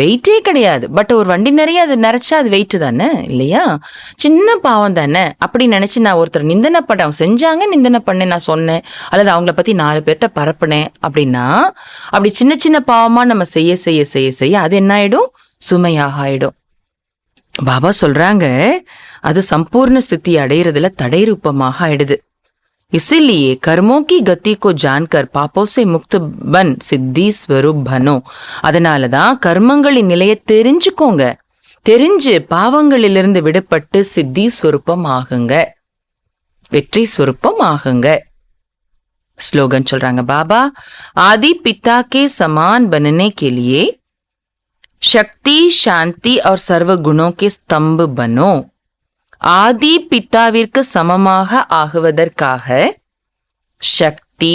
வெயிட்டே கிடையாது, பட் ஒரு வண்டி நிறைய அது நிறைச்சா அது வெயிட் தானே இல்லையா. சின்ன பாவம் தானே அப்படி நினைச்சு நான் ஒருத்தர் நிந்தனை பண்ண, அவங்க செஞ்சாங்க நிந்தனை பண்ணேன் நான் சொன்னேன், அல்லது அவங்கள பத்தி 4 பேர்ட்ட பரப்புனேன் அப்படின்னா, அப்படி சின்ன பாவமா நம்ம செய்ய செய்ய செய்ய செய்ய அது என்ன ஆயிடும், சுமையாக ஆயிடும். பாபா சொல்றாங்க அது சம்பூர்ண ஸ்திதி அடையிறதுல தடை ரூபமாக ஆயிடுது. इसीलिए कर्मों की गति को जानकर पापों से मुक्त बन सिद्धि स्वरूप बनो. அதனாலதான் கர்மங்களின் நிலையை தெரிஞ்சுக்கோங்க, தெரிஞ்சு பாவங்களிலிருந்து விடுபட்டு சித்தி ஸ்வரூபம் ஆகுங்க, வெற்றி ஸ்வரூபம் ஆகுங்க. ஸ்லோகன் சொல்றாங்க பாபா, आदि पिता के समान बनने के लिए शक्ति शांति और सर्व गुणों के स्तंभ बनो. ஆதி பித்தாவிற்கு சமமாக ஆகுவதற்காக சக்தி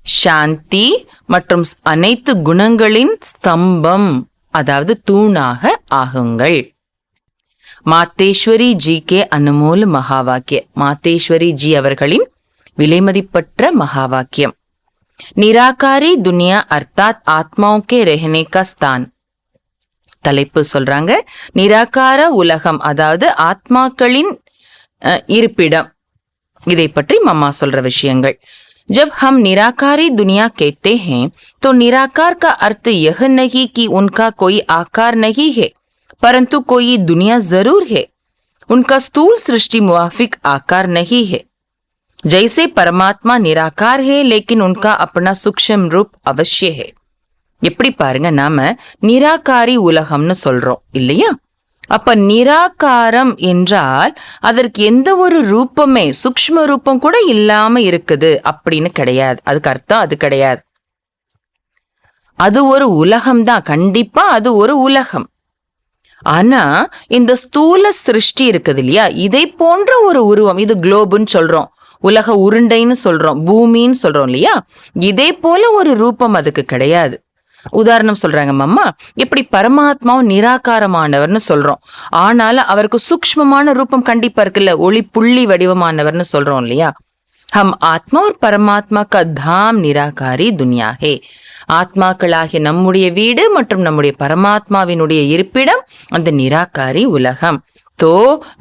சாந்தி மற்றும் அனைத்து குணங்களின் ஸ்தம்பம் அதாவது தூணாக ஆகுங்கள். Matheswari G K Anumol மகாவாக்கிய, Matheswari G அவர்களின் விலைமதிப்பற்ற மகாவாக்கியம். நிராகாரி துனியா அர்த்தாத் ஆத்மாओं के रहने का स्थान. தலைப்பு சொல்றாங்க, நிராகார உலகம் அதாவது ஆத்மாக்களின் இருப்பிடம். இதை பற்றி மம்மா சொல்ற விஷயங்கள். जब हम निराकारी दुनिया कहते हैं तो निराकार का अर्थ यह नहीं कि उनका कोई आकार नहीं है, परंतु कोई दुनिया जरूर है. उनका स्थूल सृष्टि मुवाफिक आकार नहीं है. जैसे परमात्मा निराकार है लेकिन उनका अपना सूक्ष्म रूप अवश्य है. எப்படி பாருங்க, நாம நிராகாரி உலகம்னு சொல்றோம் இல்லையா? அப்ப நிராகாரம் என்றால் அதற்கு எந்த ஒரு ரூபமே, சூக்ஷ்ம ரூபம் கூட இல்லாம இருக்குது அப்படின்னு கிடையாது. அதுக்கு அர்த்தம் அது கிடையாது. அது ஒரு உலகம் தான், கண்டிப்பா அது ஒரு உலகம். ஆனா இந்த ஸ்தூல சிருஷ்டி இருக்குது இல்லையா, இதை போன்ற ஒரு உருவம், இது குளோபுன்னு சொல்றோம், உலக உருண்டைன்னு சொல்றோம், பூமின்னு சொல்றோம் இல்லையா, இதே போல ஒரு ரூபம் அதுக்கு கிடையாது. உதாரணம் சொல்றாங்க மம்மா, இப்படி பரமாத்மாவும் நிராகாரமானவர்னு சொல்றோம், ஆனாலும் அவருக்கு சூக்ஷ்மமான ரூபம் கண்டிப்பா இருக்குல்ல, ஒளி புள்ளி வடிவமானவர்னு சொல்றோம் இல்லையா. ஹம் ஆத்மா और परमात्मा का धाम निराकारी दुनिया है. ஆத்மாக்களாகிய நம்முடைய வீடு மற்றும் நம்முடைய பரமாத்மாவினுடைய இருப்பிடம் அந்த நிராகாரி உலகம். तो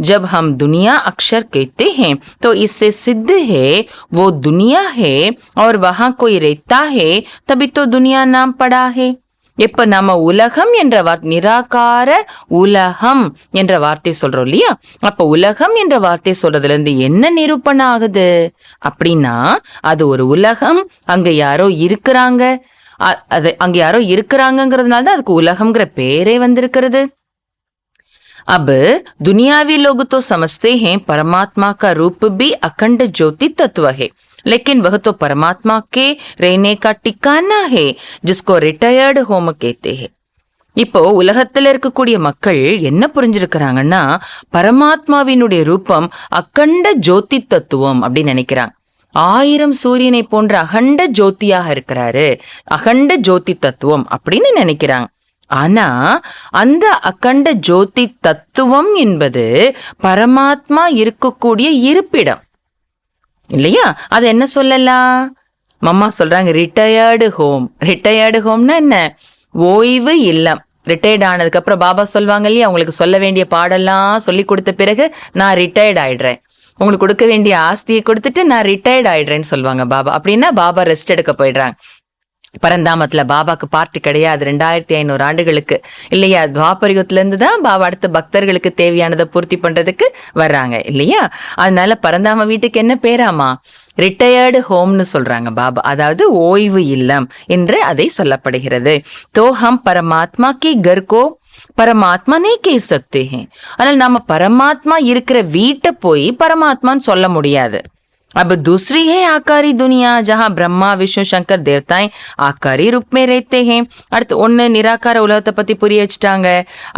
जब हम दुनिया अक्षर कहते हैं तो इससे सिद्ध है वो दुनिया है और वहां कोई रहता है, तभी तो दुनिया नाम पड़ा है. எப்ப நாம உலகம் என்ற வார்த்தை, நிராகார உலகம் என்ற வார்த்தை சொல்றோம் இல்லையா, அப்ப உலகம் என்ற வார்த்தை சொல்றதுல இருந்து என்ன நிரூபணம் ஆகுது அப்படின்னா, அது ஒரு உலகம், அங்க யாரோ இருக்கிறாங்க, அது அங்க யாரோ இருக்கிறாங்கிறதுனால தான் அதுக்கு உலகம்ங்கிற பேரே வந்திருக்கிறது. अब दुनियावी लोग तो समझते हैं परमात्मा का रूप भी अखंड ज्योति तत्व है, लेकिन वह तो परमात्मा के रहने का ठिकाना है जिसको रिटायर्ड होम कहते हैं. இப்போ உலகத்துல இருக்கக்கூடிய மக்கள் என்ன புரிஞ்சிருக்கிறாங்கன்னா, பரமாத்மாவினுடைய ரூபம் அகண்ட ஜோதி தத்துவம் அப்படின்னு நினைக்கிறாங்க. 1000 சூரியனை போன்ற அகண்ட ஜோதியாக இருக்கிறாரு, அகண்ட ஜோதி தத்துவம் அப்படின்னு நினைக்கிறாங்க. ஆனா அந்த அகண்ட ஜோதி தத்துவம் என்பது பரமாத்மா இருக்கக்கூடிய இருப்பிடம் இல்லையா. அது என்ன சொல்லலாம், மம்மா சொல்றாங்க ரிட்டையர்டு ஹோம். ரிட்டையர்டு ஹோம்னா என்ன, ஓய்வு இல்லம். ரிட்டையர்ட் ஆனதுக்கு அப்புறம் பாபா சொல்லுவாங்க இல்லையா, உங்களுக்கு சொல்ல வேண்டிய பாடெல்லாம் சொல்லி கொடுத்த பிறகு நான் ரிட்டையர்ட் ஆயிடுறேன், உங்களுக்கு கொடுக்க வேண்டிய ஆஸ்தியை கொடுத்துட்டு நான் ரிட்டையர்ட் ஆயிடுறேன்னு சொல்லுவாங்க பாபா. அப்படின்னா பாபா ரெஸ்ட் எடுக்க போயிடுறாங்க. பரந்தாமத்துல பாபாக்கு பார்ட்டி கிடையாது 2500 ஆண்டுகளுக்கு இல்லையா. துவாபரிகத்துல இருந்து தான் பாபா அடுத்த பக்தர்களுக்கு தேவையானதை பூர்த்தி பண்றதுக்கு வர்றாங்க இல்லையா. அதனால பரந்தாம வீட்டுக்கு என்ன பேராமா, ரிட்டையர்டு ஹோம்னு சொல்றாங்க பாபா, அதாவது ஓய்வு இல்லம் என்று அதை சொல்லப்படுகிறது. தோ ஹம் பரமாத்மா கி கர் கோ பரமாத்மா நே கே சக்தே ஹே. ஆனால் நாம பரமாத்மா இருக்கிற வீட்டை போய் பரமாத்மான்னு சொல்ல முடியாது. अब दूसरी है आकारी दुनिया जहां ब्रह्मा विष्णु शंकर देवताएं आकारी रूप में रहते हैं. அடுத்து ஒன்னு நிராகார உலகத்தை பத்தி புரிய வச்சுட்டாங்க.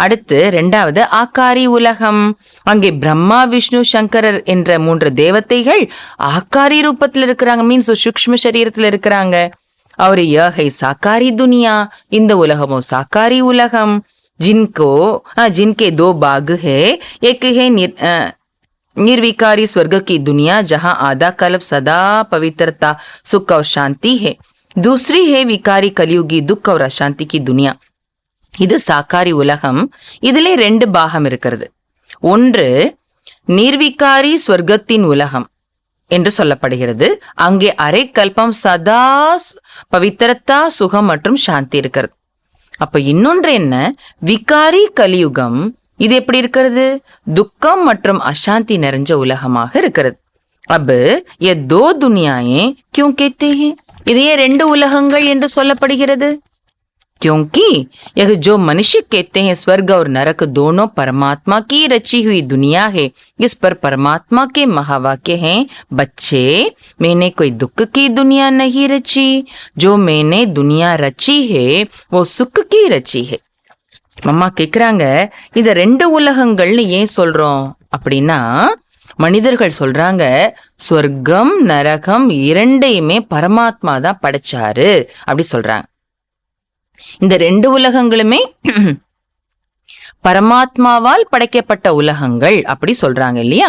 அடுத்து ரெண்டாவது ஆக்காரி உலகம், அங்கே பிரம்மா விஷ்ணு சங்கரர் என்ற 3 தேவதைகள் ஆக்காரி ரூபத்தில் இருக்கிறாங்க, மீன்ஸ் சூக்ஷ்ம சரீரத்தில் இருக்கிறாங்க. और यह है साकारी दुनिया, இந்த உலகமோ साकारी உலகம். जिनके 2 भाग है, एक है निर्विकारी स्वर्ग की दुनिया जहां आधा कल्प सदा पवित्रता सुख और शांति है, दूसरी है विकारी कलियुगी दुख और अशांति की दुनिया. இது சாக்காரி உலகம். இதிலே 2 பாகம் இருக்கிறது. ஒன்று நிர்விகாரி ஸ்வர்க்கத்தின் உலகம் என்று சொல்லப்படுகிறது, அங்கே அரை கல்பம் சதா பவித்திரத்தா சுகம் மற்றும் சாந்தி இருக்கிறது. அப்ப இன்னொன்று என்ன, விகாரி கலியுகம். இது எப்படி இருக்கிறது, துக்கம் மற்றும் அசாந்தி நிறைஞ்ச உலகமாக இருக்கிறது. अब ये 2 दुनियाएं क्यों कहते हैं, இதையே 2 உலகங்கள் என்று சொல்லப்படுகிறது. क्योंकि यह जो मनुष्य कहते हैं स्वर्ग और नरक दोनों परमात्मा की रची हुई दुनिया है, इस पर परमात्मा के महावाक्य हैं, बच्चे मैंने कोई दुख की दुनिया नहीं रची, जो मैंने दुनिया रची है वो सुख की रची है. மம்மா கேக்குறாங்க, இத 2 உலகங்கள்னு ஏன் சொல்றோம் அப்படின்னா, மனிதர்கள் சொல்றாங்க சொர்க்கம் நரகம் இரண்டையுமே பரமாத்மா தான் படைச்சாரு அப்படி சொல்றாங்க. இந்த 2 உலகங்களுமே பரமாத்மாவால் படைக்கப்பட்ட உலகங்கள் அப்படி சொல்றாங்க இல்லையா?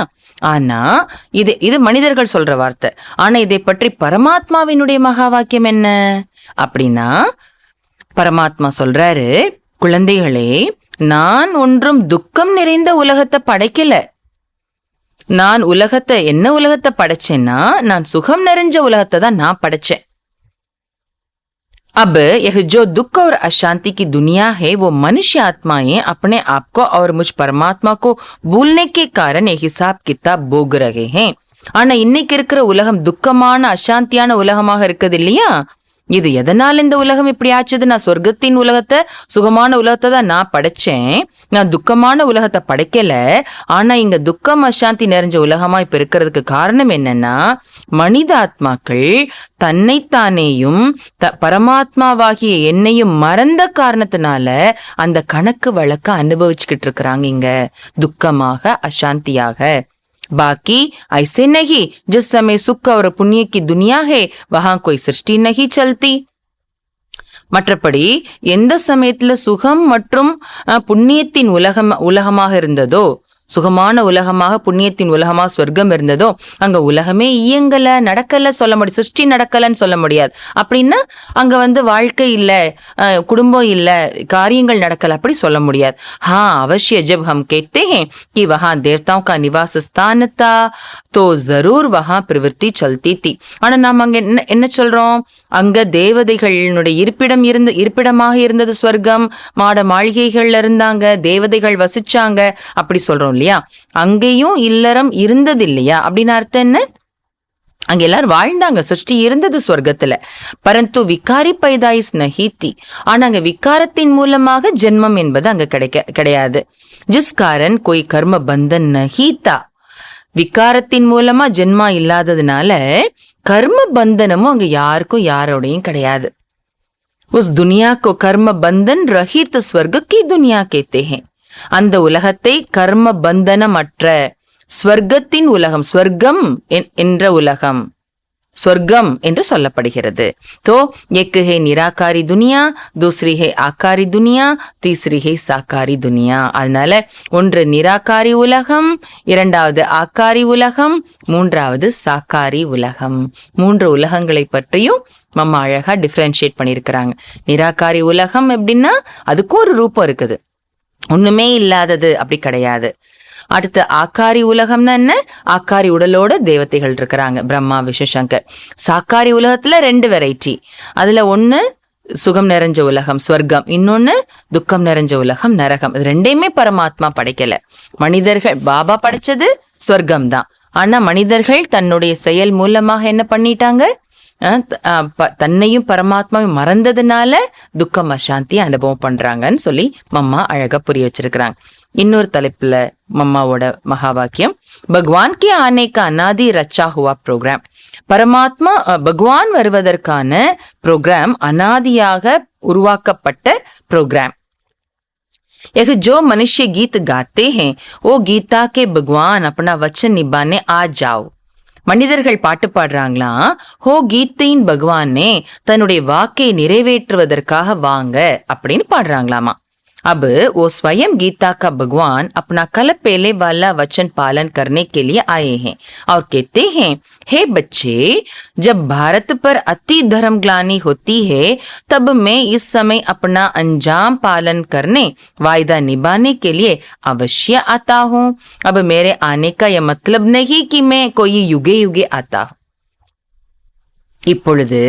ஆனா இது மனிதர்கள் சொல்ற வார்த்தை. ஆனா இதை பற்றி பரமாத்மாவினுடைய மகா வாக்கியம் என்ன அப்படின்னா, பரமாத்மா சொல்றாரு, குழந்தைகளே, நான் ஒன்றும் துக்கம் நிறைந்த உலகத்தை படைக்கல. நான் என்ன உலகத்தை படைச்சேன்னா, நான் சுகம் நிறைஞ்ச உலகத்தை தான் நான் படைச்சேன். अब यह जो दुख और अशांति की दुनिया है वो मनुष्य आत्माएं अपने आप को और मुझ परमात्मा को भूलने के कारण ये हिसाब किताब भोग रहे हैं. ஆனா இன்னைக்கு இருக்கிற உலகம் துக்கமான அசாந்தியான உலகமாக இருக்குது இல்லையா? இது எதனால இந்த உலகம் இப்படி ஆச்சுது? நான் சொர்க்கத்தின் உலகத்தை, சுகமான உலகத்தை தான் நான் படைச்சேன். நான் துக்கமான உலகத்தை படைக்கல. ஆனா இங்க துக்கம் அசாந்தி நிறைஞ்ச உலகமா இப்ப இருக்கிறதுக்கு காரணம் என்னன்னா, மனித ஆத்மாக்கள் தன்னைத்தானேயும் பரமாத்மாவாகிய என்னையும் மறந்த காரணத்தினால அந்த கணக்கு வழக்க அனுபவிச்சுக்கிட்டு இருக்கிறாங்க இங்க துக்கமாக அசாந்தியாக. बाकी ऐसे नहीं जिस समय सुख और पुण्य की दुनिया है वहां कोई सृष्टि नहीं चलती. மற்றபடி எந்த சமயத்துல சுகம் மற்றும் புண்ணியத்தின் உலகமாக இருந்ததோ, சுகமான உலகமாக புண்ணியத்தின் உலகமாக சொர்க்கம் இருந்ததோ, அங்க உலகமே இயங்கல, நடக்கல சொல்ல முடியாது, சிருஷ்டி நடக்கலன்னு சொல்ல முடியாது. அப்படின்னா அங்க வாழ்க்கை இல்ல, குடும்பம் இல்ல, காரியங்கள் நடக்கல அப்படி சொல்ல முடியாது. अवश्य जब हम कहते हैं कि वहां देवताओं का निवास स्थान था तो जरूर वहां प्रवृत्ति चलती थी. ஆனா நாம அங்க என்ன சொல்றோம்? அங்க தேவதைகளுடைய இருப்பிடமாக இருந்தது சொர்க்கம், மாட மாளிகைகள்ல இருந்தாங்க, தேவதைகள் வசிச்சாங்க அப்படி சொல்றோம் இல்லையா? அங்கேயும் இல்லறம் இருந்தது இல்லையா? அப்படின்னு அர்த்தம் என்ன? அங்க எல்லாரும் வாழ்ந்தாங்க, சிருஷ்டி இருந்தது சொர்க்கத்துல. பரந்து விகாரி பைதாயிஸ் நஹீத்தி. ஆனா அங்க விகாரத்தின் மூலமாக ஜென்மம் என்பது அங்க கிடையாது. ஜிஸ் காரன் கோய் கர்ம பந்தன் நஹீத்தா. விகாரத்தின் மூலமா ஜென்மா இல்லாததுனால கர்ம பந்தனமும் அங்க யாருக்கும் யாரோடையும் கிடையாது. உஸ் துனியா கோ கர்ம பந்தன் ரஹித் ஸ்வர்க கி துனியா கேத்தே ஹே. அந்த உலகத்தை கர்ம பந்தனமற்ற ஸ்வர்க்கத்தின் உலகம், ஸ்வர்க்கம் என்ற உலகம், சொர்க்கம் என்று சொல்லப்படுகிறது. तो एक है निराकारी दुनिया, दूसरी है आकारी दुनिया, तीसरी है साकारी दुनिया. அதனால ஒன்று நிராகாரி உலகம், இரண்டாவது ஆக்காரி உலகம், மூன்றாவது சாக்காரி உலகம். 3 உலகங்களை பற்றியும் மம்மா அழகா டிஃபரன்ஷியேட் பண்ணியிருக்கிறாங்க. நிராகாரி உலகம் எப்படின்னா அதுக்கு ஒரு ரூபம் இருக்குது, ஒண்ணுமே இல்லாதது அப்படி கிடையாது. அடுத்து ஆக்காரி உலகம்னா என்ன? ஆக்காரி உடலோட தேவதைகள் இருக்கிறாங்க, பிரம்மா விஷ்ணு சங்கர். சாக்காரி உலகத்துல 2 வெரைட்டி. அதுல ஒண்ணு சுகம் நிறைஞ்ச உலகம் ஸ்வர்க்கம், இன்னொன்னு துக்கம் நிறைஞ்ச உலகம் நரகம். இது 2யுமே பரமாத்மா படைக்கல. மனிதர்கள், பாபா படைச்சது ஸ்வர்க்கம் தான். ஆனா மனிதர்கள் தன்னுடைய செயல் மூலமாக என்ன பண்ணிட்டாங்க? தன்னையும் பரமாத்மாவையும் மறந்ததுனால துக்கம் அசாந்தி அனுபவம் பண்றாங்கன்னு சொல்லி மம்மா அழகா புரிய வச்சிருக்கிறாங்க. இன்னொரு தலைப்புல மம்மாவோட மகா வாக்கியம், பகவான் கே ஆனே கா அனாதி ரச்சா ஹுவா ப்ரோக்ராம். பரமாத்மா பகவான் வருவதற்கான ப்ரோக்ராம் அனாதியாக உருவாக்கப்பட்ட ப்ரோக்ராம். यह जो मनुष्य गीत गाते हैं वो गीता के भगवान अपना वचन निभाने आ जाओ. மனிதர்கள் பாட்டு பாடுறாங்களாம், ஹோ கீதையின் பகவானே தன்னுடைய வாக்கை நிறைவேற்றுவதற்காக வாங்க அப்படின்னு பாடுறாங்களாமா. अब वो स्वयं गीता का भगवान अपना कल पहले वाला वचन पालन करने के लिए आए हैं और कहते हैं, हे बच्चे, जब भारत पर अति धर्म ग्लानि होती है तब मैं इस समय अपना अंजाम पालन करने, वायदा निभाने के लिए अवश्य आता हूँ. अब मेरे आने का यह मतलब नहीं कि मैं कोई युगे युगे आता हूँ. இப்பொழுது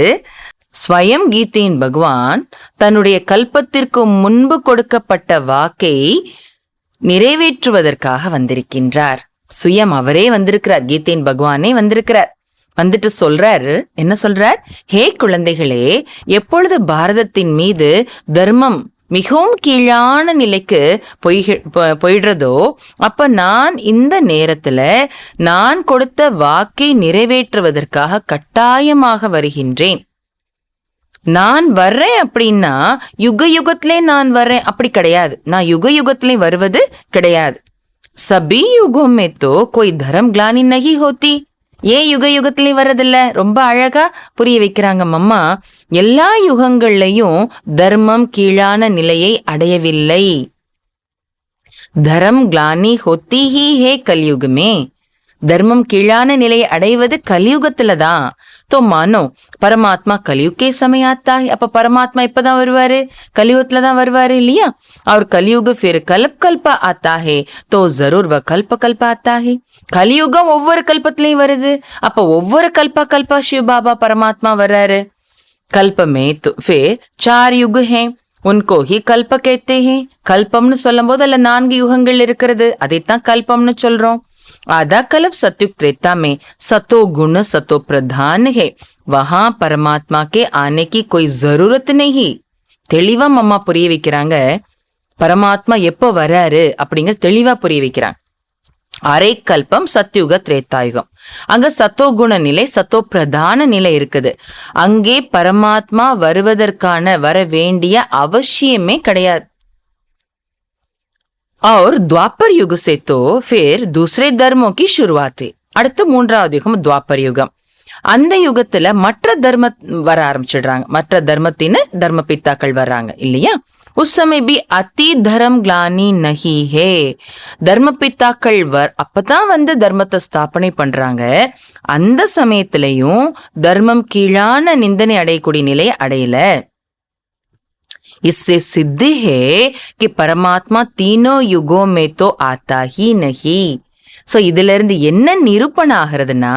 ஸ்வயம் கீதையின் பகவான் தன்னுடைய கல்பத்திற்கு முன்பு கொடுக்கப்பட்ட வாக்கை நிறைவேற்றுவதற்காக வந்திருக்கின்றார். சுயம் அவரே வந்திருக்கிறார், கீதையின் பகவானே வந்திருக்கிறார். வந்துட்டு சொல்றாரு, என்ன சொல்றார்? ஹே குழந்தைகளே, எப்பொழுது பாரதத்தின் மீது தர்மம் மிகவும் கீழான நிலைக்கு போயிடுறதோ அப்ப நான் இந்த நேரத்துல நான் கொடுத்த வாக்கை நிறைவேற்றுவதற்காக கட்டாயமாக வருகின்றேன். நான் வர்றேன் அப்படின்னா யுக யுகத்திலே நான் வர்றேன் அப்படி கிடையாது. நான் யுக யுகத்திலே வருவது கிடையாது. சபி யுகோं में तो कोई धर्म ग्लानि नहीं होती. ஏன் யுக யுகத்திலயும் வர்றதில்ல? ரொம்ப அழகா புரிய வைக்கிறாங்க மம்மா. எல்லா யுகங்கள்லயும் தர்மம் கீழான நிலையை அடையவில்லை. தரம் கிளானி ஹோத்தி ஹி ஹே கலியுகமே. தர்மம் கீழான நிலையை அடைவது கலியுகத்துல தான். तो मानो परमात्मा कलयुग के समय आता है. அப்ப பரமாத்மா இப்பதான் வருவாரு, கலியுகத்துல தான் வருவாரு இல்லையா? और कलयुग फिर कल्प कल्प आता है तो जरूर वह कल्प कल्प आता है. கலியுகம் ஒவ்வொரு கல்பத்திலையும் வருது. அப்ப ஒவ்வொரு கல்பா शिव बाबा परमात्मा வர்றாரு. कल्प में तो फिर 4 युग हैं, उनको ही कल्प कहते हैं. கல்பம்னு சொல்லும் போது அல்ல 4 யுகங்கள் இருக்கிறது, அதைத்தான் கல்பம்னு சொல்றோம். आधा कल्प सत्युग त्रेता में सतो गुण सतो प्रधान है, वहां परमात्मा के आने की कोई जरूरत नहीं. தெளிவா அம்மா புரிய வைக்கிறாங்க. பரமாத்மா எப்போ வராரு அப்படிங்கிற தெளிவா புரிய வைக்கிறாங்க. அரை கல்பம் சத்யுக திரேதாயுகம். அங்க சத்தோ குண நிலை, சத்தோ பிரதான நிலை இருக்குது. அங்கே பரமாத்மா வருவதற்கான வர வேண்டிய அவசியமே கிடையாது. और द्वापर युग से तो फिर दूसरे धर्मों की शुरुआत है. அடுத்து 3வது யுகம் द्वापर युगம். அந்த யுகத்துல மற்ற தர்ம வர ஆரம்பிச்சிடுறாங்க. மற்ற தர்மத்தின் தர்ம பித்தாக்கள் வர்றாங்க இல்லையா? उस समय भी अति धर्म ग्लानी नहीं है. தர்ம பித்தாக்கள் அப்பதான் தர்மத்தை ஸ்தாபனை பண்றாங்க. அந்த சமயத்திலையும் தர்மம் கீழான நிந்தனை அடையக்கூடிய நிலையை அடையல. इससे सिद्ध है कि परमात्मा तीनों युगों में तो आता ही नहीं. சோ இதுல இருந்து என்ன நிரூபணம் ஆகிறதுனா,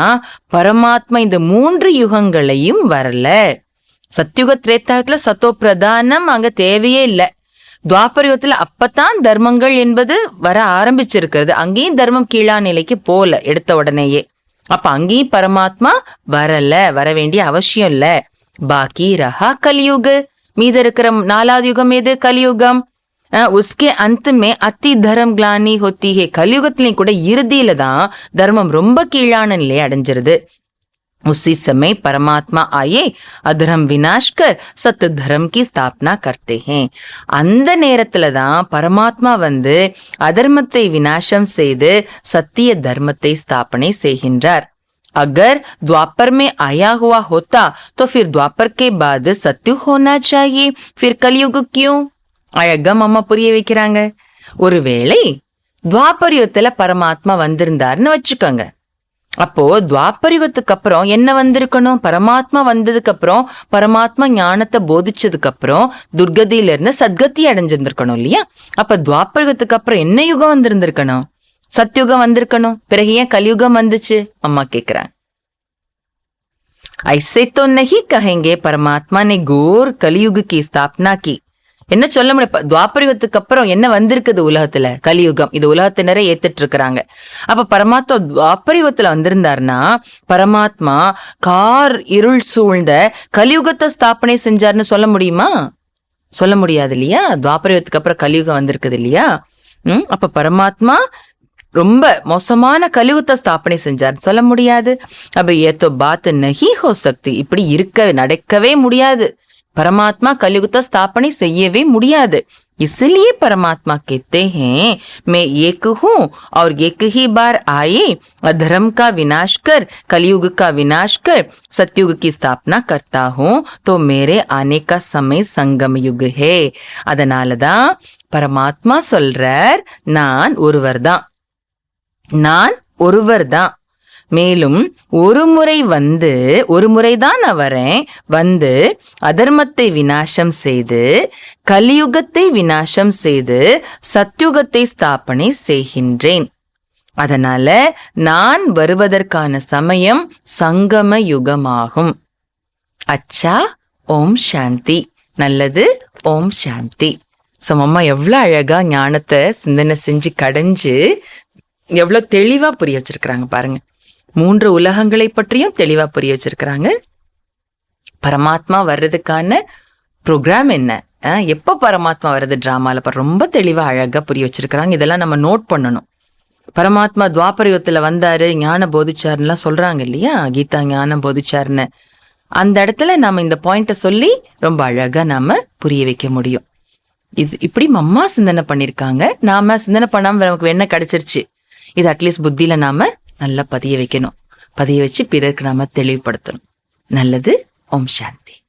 பரமாத்மா இந்த 3 யுகங்களையும் வரல. சத்யுக திரேதாயுகத்துல சத்தோ பிரதானம் அங்க தேவையே இல்லை. துவாபர யுகத்துல அப்பதான் தர்மங்கள் என்பது வர ஆரம்பிச்சிருக்கிறது. அங்கேயும் தர்மம் கீழா நிலைக்கு போல எடுத்த உடனேயே. அப்ப அங்கேயும் பரமாத்மா வரல, வர வேண்டிய அவசியம் இல்ல. பாக்கி ரஹா கலியுக. மீத இருக்கிற 4வது யுகம் எது? கலியுகம். உஸ்கே अंत में अति धर्म ग्लानी होती है. கலியுகத்திலையும் கூட இறுதியில தான் தர்மம் ரொம்ப கீழான நிலையை அடைஞ்சிருது. उसी समय परमात्मा आए अधर्म विनाश कर सत्य धर्म की स्थापना करते हैं. அந்த நேரத்துல தான் பரமாத்மா அதர்மத்தை விநாசம் செய்து சத்திய தர்மத்தை ஸ்தாபனை செய்கின்றார். अगर द्वापर में आया हुआ होता तो फिर द्वापर के बाद सत्युग होना चाहिए, फिर कलयुग क्यों? அழகா அம்மா புரிய வைக்கிறாங்க. ஒருவேளை துவாபர யுகத்துல பரமாத்மா வந்திருந்தாருன்னு வச்சுக்கோங்க. அப்போ துவாபர யுகத்துக்கு அப்புறம் என்ன வந்திருக்கணும்? பரமாத்மா வந்ததுக்கு அப்புறம், பரமாத்மா ஞானத்தை போதிச்சதுக்கு அப்புறம் துர்கதியில இருந்து சத்கதி அடைஞ்சிருந்திருக்கணும் இல்லையா? அப்ப துவாபர யுகத்துக்கு அப்புறம் என்ன யுகம் வந்திருந்திருக்கணும்? சத்யுகம் வந்திருக்கணும். பிறகு ஏன் கலியுகம் வந்துச்சு? அம்மா கேக்குறாங்க. ऐसे तो नहीं कहेंगे परमात्मा ने घोर कलियुग की स्थापना की. என்ன சொல்ல முடியும்? துவாபரயுகத்துக்கு அப்புறம் என்ன வந்திருக்குது உலகத்துல? கலியுகம். இது உலகத்தினரை ஏத்துட்டு இருக்கிறாங்க. அப்ப பரமாத்மா துவாபரயுகத்துல வந்திருந்தாருன்னா பரமாத்மா கார் இருள் சூழ்ந்த கலியுகத்தை ஸ்தாபனை செஞ்சாருன்னு சொல்ல முடியுமா? சொல்ல முடியாது இல்லையா? துவாபரயுகத்துக்கு அப்புறம் கலியுகம் வந்திருக்குது இல்லையா? அப்ப பரமாத்மா ரொம்ப மோசமான கலியுகத்தை ஸ்தாபனை செஞ்சார் சொல்ல முடியாது. அப்ப ஏதோ பாத் நஹி ஹோ சக்தி. இப்படி நடக்கவே முடியாது. பரமாத்மா கலியுகத்தை ஸ்தாபனை செய்யவே முடியாது. इसलिए परमात्मा कहते हैं मैं एक हूँ और एक ही बार आए अधर्म का विनाश कर कलयुग का विनाश कर सतयुग की स्थापना करता हूँ, तो मेरे आने का समय संगम युग है. அதனாலதான் பரமாத்மா சொல்றார், நான் ஒருவர்தான். மேலும் ஒரு முறைதான் நான் வரேன். அதர்மத்தை விநாசம் செய்து கலியுகத்தை விநாசம் செய்து சத்யுகத்தை ஸ்தாபனை செய்கின்றேன். அதனால நான் வருவதற்கான சமயம் சங்கம யுகமாகும். அச்சா, ஓம் சாந்தி. நல்லது. ஓம் சாந்தி. அம்மா எவ்வளவு அழகா ஞானத்தை சிந்தனை செஞ்சு கடைஞ்சு எவ்வளவு தெளிவா புரிய வச்சிருக்கிறாங்க பாருங்க. 3 உலகங்களை பற்றியும் தெளிவா புரிய வச்சிருக்கிறாங்க. பரமாத்மா வர்றதுக்கான ப்ரோக்ராம் என்ன, எப்ப பரமாத்மா வர்றது டிராமால ரொம்ப தெளிவா அழகா புரிய வச்சிருக்கிறாங்க. இதெல்லாம் நம்ம நோட் பண்ணணும். பரமாத்மா துவாபரயுகத்துல வந்தாரு, ஞான போதிச்சாருலாம் சொல்றாங்க இல்லையா? கீதா ஞானம் போதிச்சாருன்னு. அந்த இடத்துல நாம இந்த பாயிண்ட சொல்லி ரொம்ப அழகா நாம புரிய வைக்க முடியும். இது இப்படி அம்மா சிந்தனை பண்ணிருக்காங்க. நாம சிந்தனை பண்ணாம நமக்கு என்ன கிடைச்சிருச்சு? இது அட்லீஸ்ட் புத்தியில நாம நல்லா பதிய வைக்கணும். பதிய வச்சு பிறருக்கு நாம தெளிவுபடுத்தணும். நல்லது. ஓம் சாந்தி.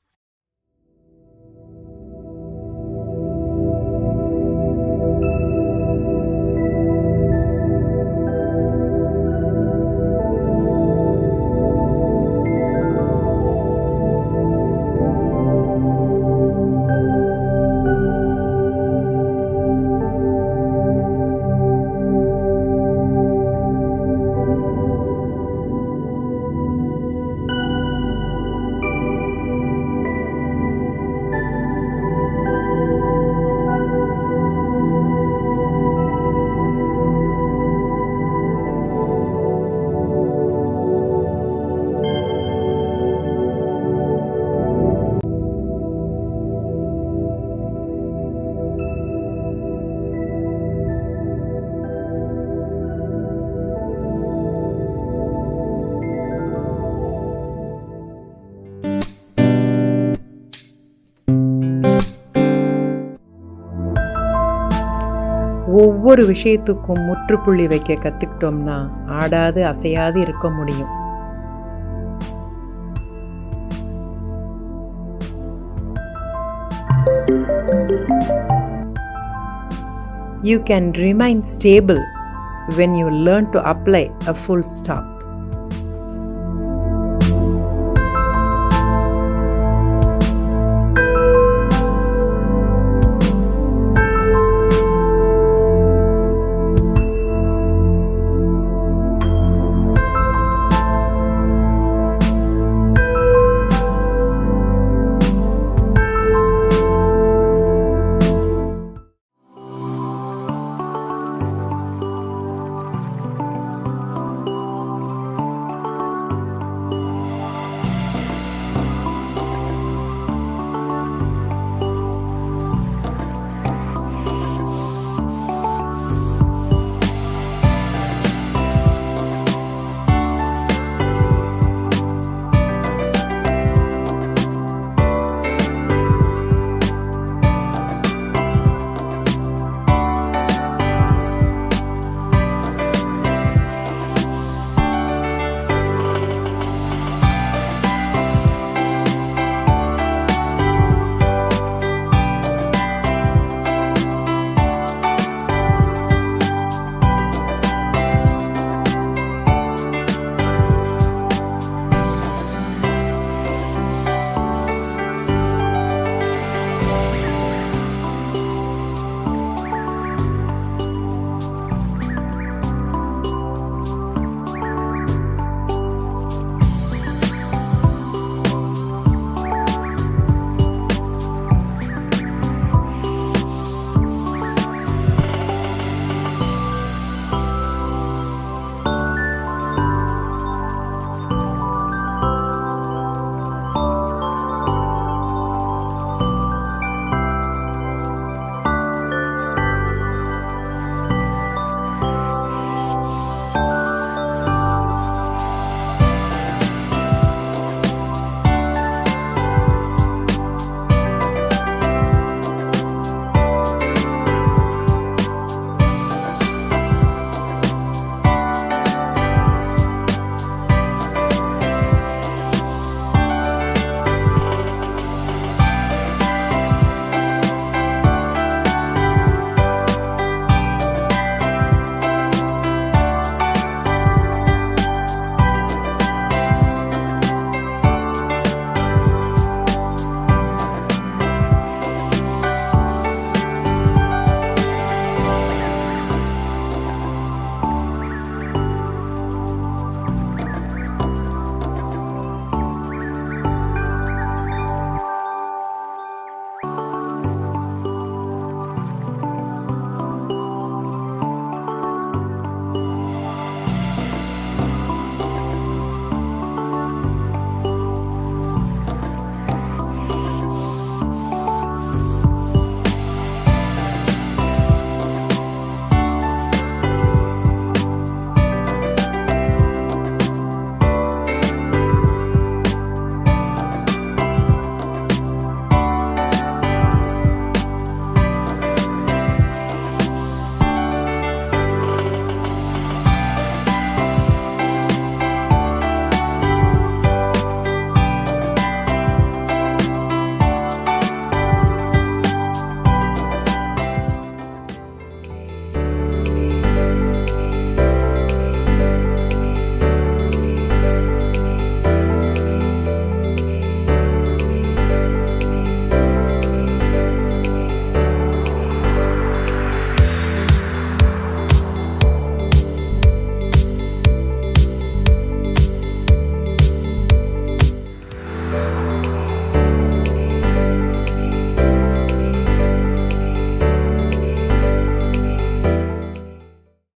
ஒவ்வொரு விஷயத்துக்கும் முற்றுப்புள்ளி வைக்க கத்துக்கிட்டோம்னா ஆடாது அசையாது இருக்க முடியும். You can remain stable when you learn to apply a full stop.